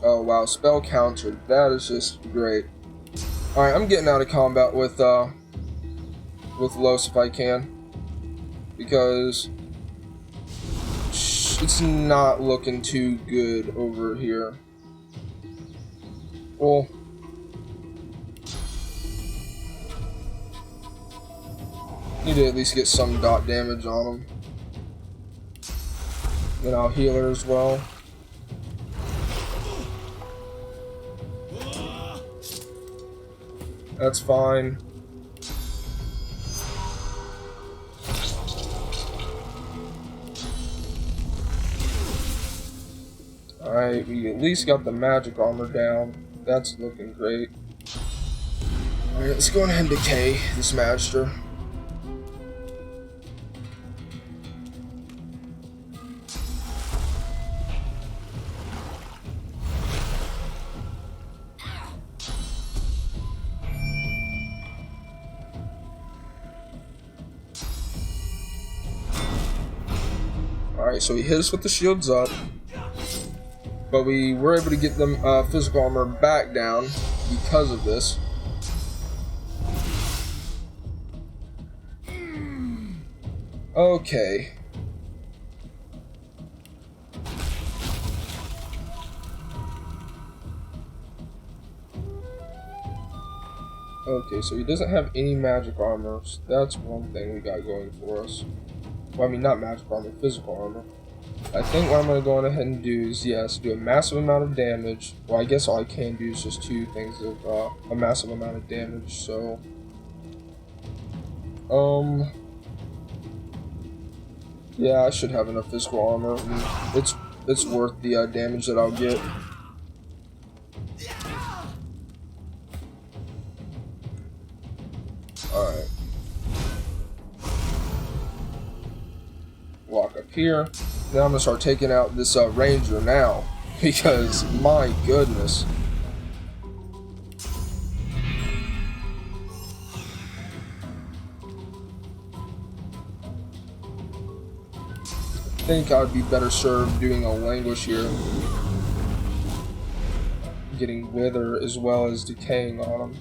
Oh wow, spell counter. That is just great. Alright, I'm getting out of combat with Los if I can. Because it's not looking too good over here. Well, need to at least get some dot damage on him. Then I'll heal her as well. That's fine. Alright, we at least got the magic armor down. That's looking great. Alright, let's go ahead and decay this Magister. Alright, so he hit us with the shields up, but we were able to get them physical armor back down because of this. Okay. Okay, so he doesn't have any magic armor, so that's one thing we got going for us. Well, I mean, not magic armor, physical armor. I think what I'm going to go on ahead and do is, yes, do a massive amount of damage. Well, I guess all I can do is just two things of a massive amount of damage, so... yeah, I should have enough physical armor. I mean, it's worth the damage that I'll get. Alright. here. Then I'm gonna start taking out this ranger now, because my goodness. I think I'd be better served doing a languish here. Getting wither as well as decaying on him.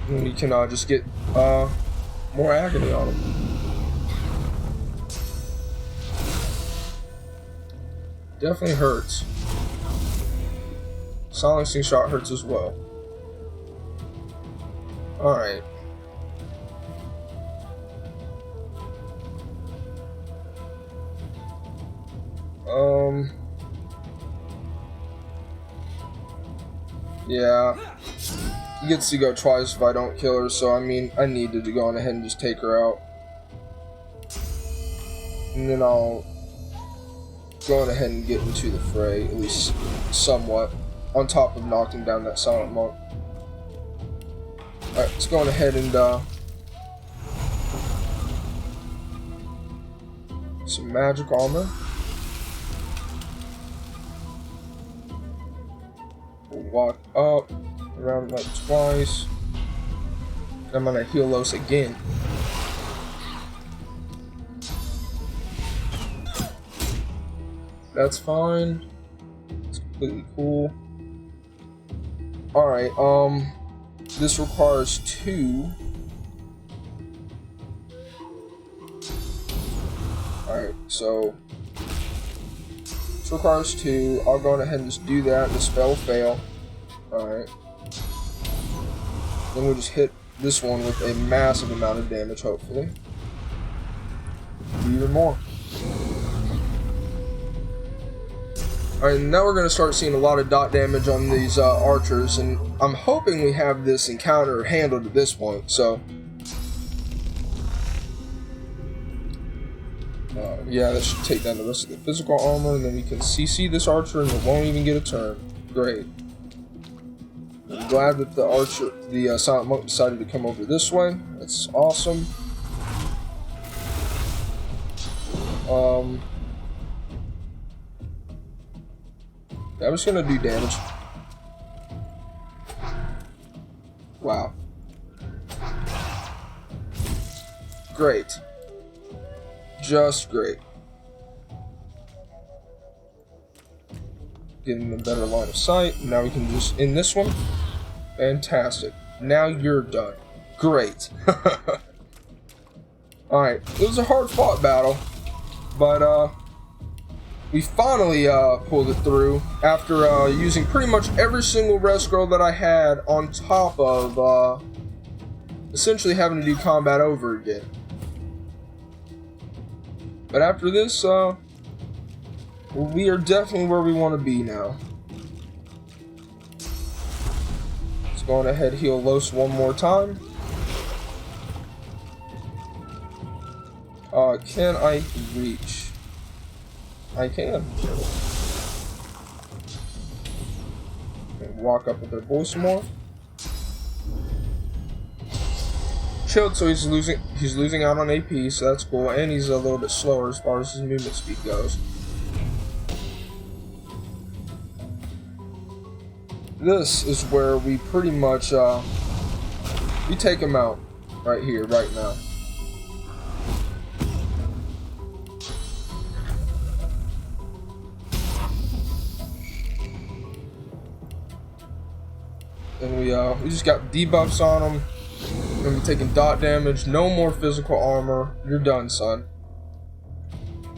And we can just get more agony on him. Definitely hurts. Silencing shot hurts as well. Alright. Yeah. He gets to go twice if I don't kill her, so I mean, I needed to go on ahead and just take her out. And then I'll go on ahead and get into the fray, at least somewhat, on top of knocking down that silent monk. Alright, let's go on ahead and some magic armor. We'll walk up, around like twice. I'm gonna heal Los again. That's fine. It's completely cool. Alright, this requires 2. Alright, so this requires 2. I'll go ahead and just do that. The spell fail. Alright. Then we'll just hit this one with a massive amount of damage, hopefully. Even more. Alright, now we're going to start seeing a lot of dot damage on these archers, and I'm hoping we have this encounter handled at this point, so... yeah, that should take down the rest of the physical armor, and then we can CC this archer and it won't even get a turn. Great. I'm glad that the archer, the silent monk decided to come over this way. That's awesome. I'm just gonna do damage. Wow. Great. Just great. Getting a better line of sight. Now we can just end this one. Fantastic. Now you're done. Great. Alright. It was a hard fought battle. But, we finally pulled it through after using pretty much every single rest scroll that I had on top of essentially having to do combat over again. But after this, we are definitely where we want to be now. Let's go on ahead and heal Los one more time. Can I reach? I can. Walk up with their voice more. Chilled, so he's losing out on AP, so that's cool, and he's a little bit slower as far as his movement speed goes. This is where we pretty much we take him out right here, right now. And we just got debuffs on him. We're gonna be taking dot damage. No more physical armor. You're done, son.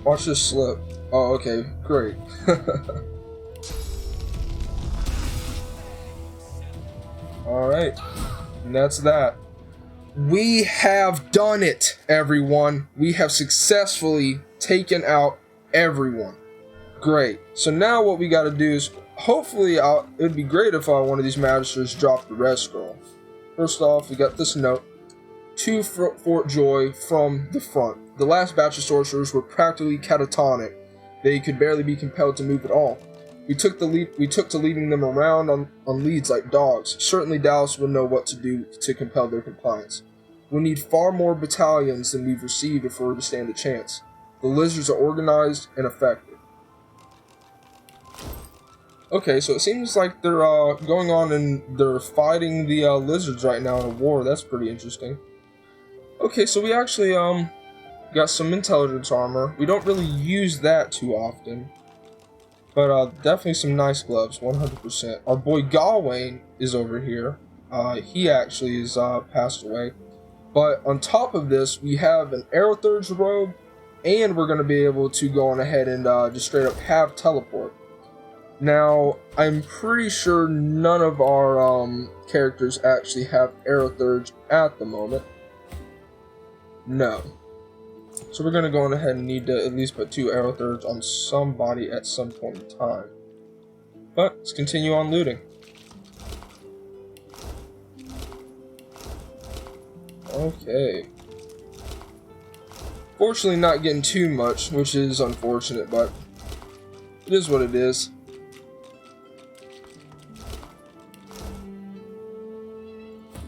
Watch this slip. Oh, okay, great. All right, and that's that. We have done it, everyone. We have successfully taken out everyone. Great. So now what we got to do is, hopefully, it would be great if one of these Magisters dropped the rest scroll. First off, we got this note. To Fort Joy from the front. The last batch of sorcerers were practically catatonic. They could barely be compelled to move at all. We took to leaving them around on leads like dogs. Certainly Dallas will know what to do to compel their compliance. We need far more battalions than we've received if we're to stand a chance. The lizards are organized and effective. Okay, so it seems like they're going on and they're fighting the lizards right now in a war. That's pretty interesting. Okay, so we actually got some intelligence armor. We don't really use that too often. But definitely some nice gloves, 100%. Our boy Gawain is over here. He actually is passed away. But on top of this, we have an Aerothurge robe, and we're going to be able to go on ahead and just straight up have teleport. Now, I'm pretty sure none of our characters actually have Aerothurge at the moment. No. So we're going to go on ahead and need to at least put 2 Aerothurge on somebody at some point in time. But let's continue on looting. Okay. Fortunately not getting too much, which is unfortunate, but it is what it is.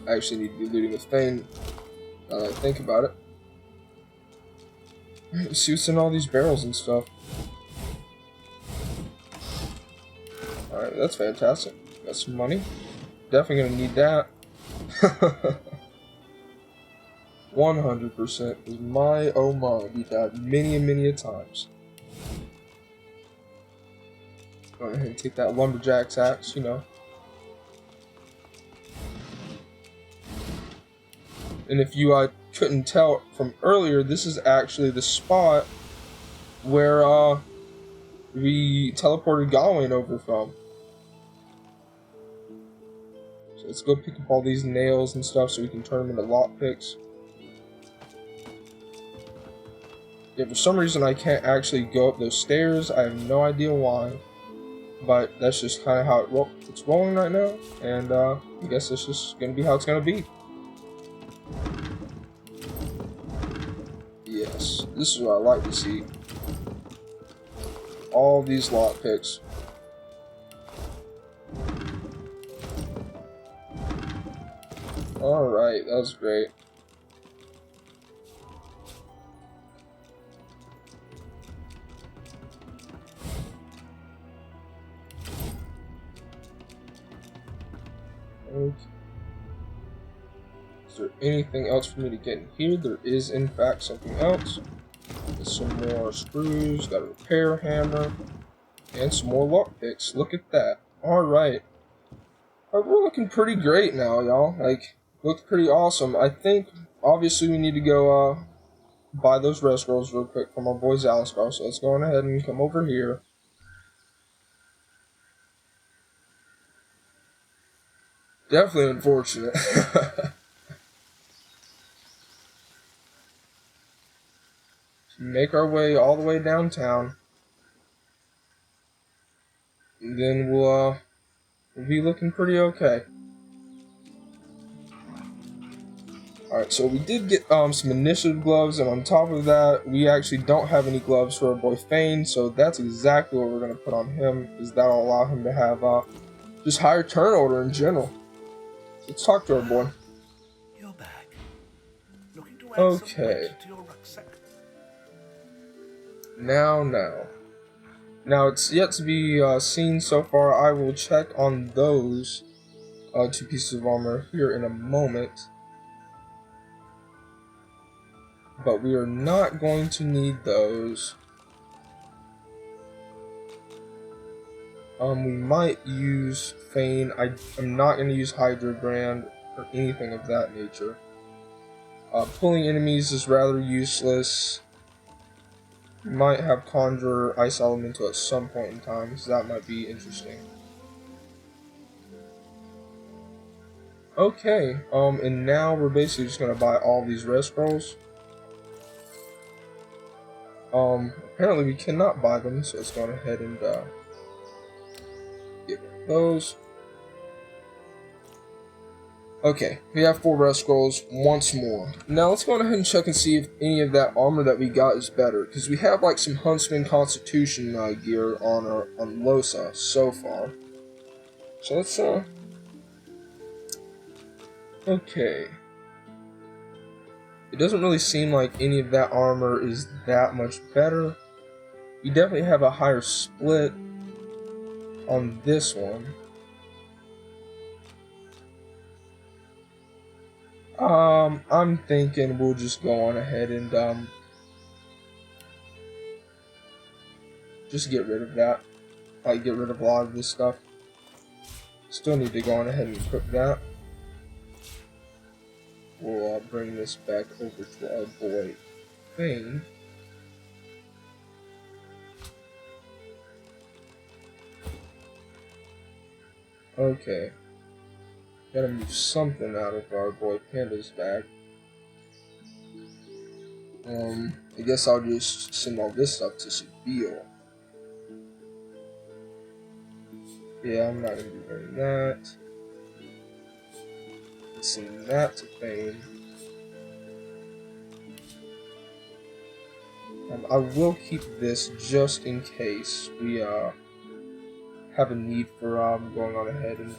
I actually need to be looting with Thane, now that I think about it. Let's see what's in all these barrels and stuff. Alright, that's fantastic. Got some money. Definitely gonna need that. 100% is my oh my. Beat that many and many a times. Go ahead and take that lumberjack's axe, you know. And if you couldn't tell from earlier, this is actually the spot where we teleported Gawain over from. So let's go pick up all these nails and stuff so we can turn them into lockpicks. Yeah, for some reason I can't actually go up those stairs. I have no idea why. But that's just kind of how it's rolling right now. And I guess it's just going to be how it's going to be. Yes, this is what I like to see. All these lockpicks. Alright, that was great. Okay. Is there anything else for me to get in here? There is, in fact, something else. There's some more screws, got a repair hammer, and some more lockpicks. Look at that. Alright. We're looking pretty great now, y'all. Like, looked pretty awesome. I think, obviously, we need to go buy those rest rolls real quick from our boy Zaliscar. So let's go on ahead and come over here. Definitely unfortunate. Make our way all the way downtown. And then we'll be looking pretty okay. Alright, so we did get some initiative gloves, and on top of that, we actually don't have any gloves for our boy Thane, so that's exactly what we're going to put on him, is that'll allow him to have just higher turn order in general. Let's talk to our boy. You're back. Looking to add some Okay. weight to your rucksack. Now it's yet to be seen so far. I will check on those 2 pieces of armor here in a moment. But we are not going to need those. We might use Feign. I'm not going to use Hydra Brand or anything of that nature. Pulling enemies is rather useless. Might have Conjure Ice Elemental at some point in time, so that might be interesting. Okay, and now we're basically just gonna buy all these rest rolls. Apparently we cannot buy them, so let's go ahead and get rid of those. Okay, we have 4 rest scrolls once more. Now let's go ahead and check and see if any of that armor that we got is better, because we have like some Huntsman Constitution gear on Losa so far. So let's okay. It doesn't really seem like any of that armor is that much better. You definitely have a higher split on this one. I'm thinking we'll just go on ahead and just get rid of that. Like, get rid of a lot of this stuff. Still need to go on ahead and equip that. We'll bring this back over to our boy Thane. Okay. Gotta move something out of our boy Panda's bag. I guess I'll just send all this stuff to Seville. Yeah, I'm not gonna be doing that. Send that to Thane. I will keep this just in case we have a need for going on ahead and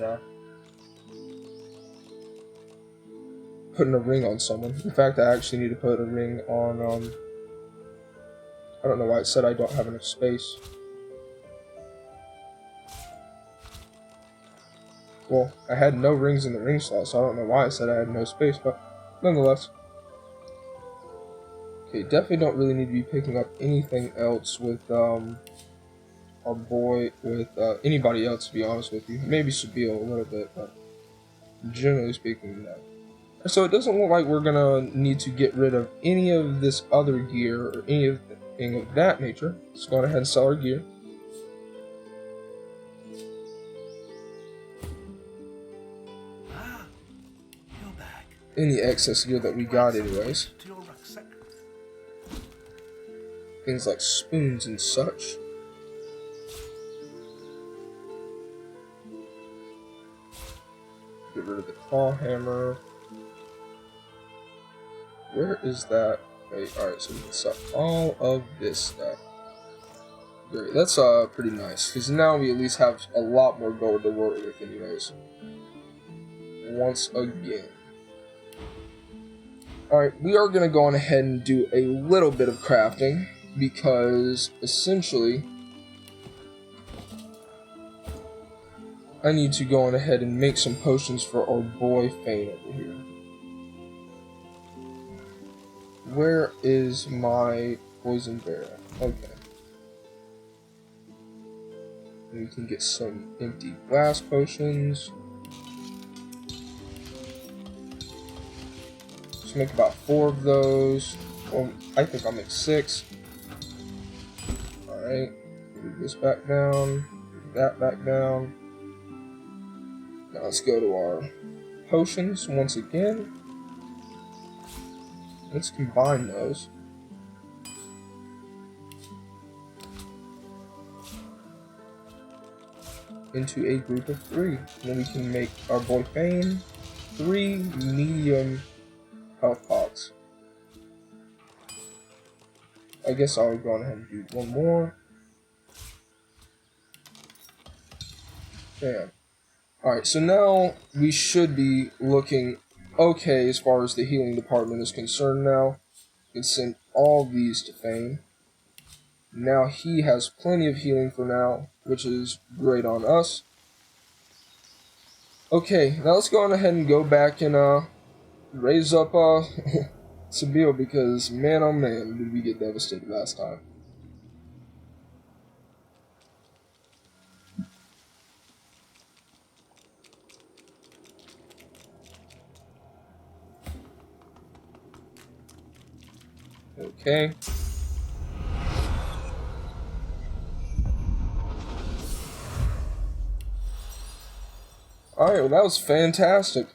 putting a ring on someone. In fact, I actually need to put a ring on I don't know why it said I don't have enough space. Well, I had no rings in the ring slot, so I don't know why I said I had no space, but nonetheless. Okay, definitely don't really need to be picking up anything else with our boy, with anybody else, to be honest with you. Maybe Sabille a little bit, but generally speaking, no. So it doesn't look like we're gonna need to get rid of any of this other gear or anything of that nature. Let's go ahead and sell our gear. Any excess gear that we got anyways. Things like spoons and such. Get rid of the claw hammer. Where is that? Wait, alright, so we can sell all of this stuff. Great, that's pretty nice, because now we at least have a lot more gold to work with anyways. Once again. Alright, we are going to go on ahead and do a little bit of crafting, because essentially I need to go on ahead and make some potions for our boy Fane over here. Where is my poison barrel? Okay. We can get some empty blast potions. Let's make about 4 of those. Well, I think I'll make 6. Alright. Move this back down. Move that back down. Now let's go to our potions once again. Let's combine those. Into a group of 3. And then we can make our boy Fane 3 medium health pots. I guess I'll go ahead and do 1 more. Bam. Alright, so now we should be looking okay as far as the healing department is concerned now. We can send all these to Fane. Now he has plenty of healing for now, which is great on us. Okay, now let's go on ahead and go back and raise up Sabille, because man oh man did we get devastated last time. Okay. Alright, well that was fantastic.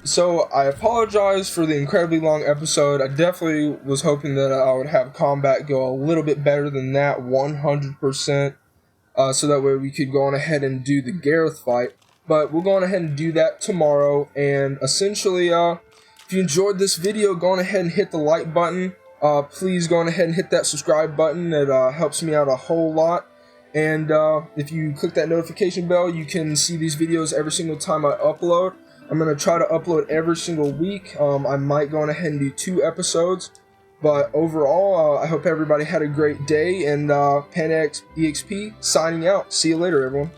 So, I apologize for the incredibly long episode. I definitely was hoping that I would have combat go a little bit better than that, 100%. So that way we could go on ahead and do the Gareth fight. But we'll go on ahead and do that tomorrow. And essentially, if you enjoyed this video, go on ahead and hit the like button. Please go on ahead and hit that subscribe button. It helps me out a whole lot. And if you click that notification bell, you can see these videos every single time I upload. I'm going to try to upload every single week. I might go on ahead and do 2 episodes. But overall, I hope everybody had a great day. And Panda EXP signing out. See you later, everyone.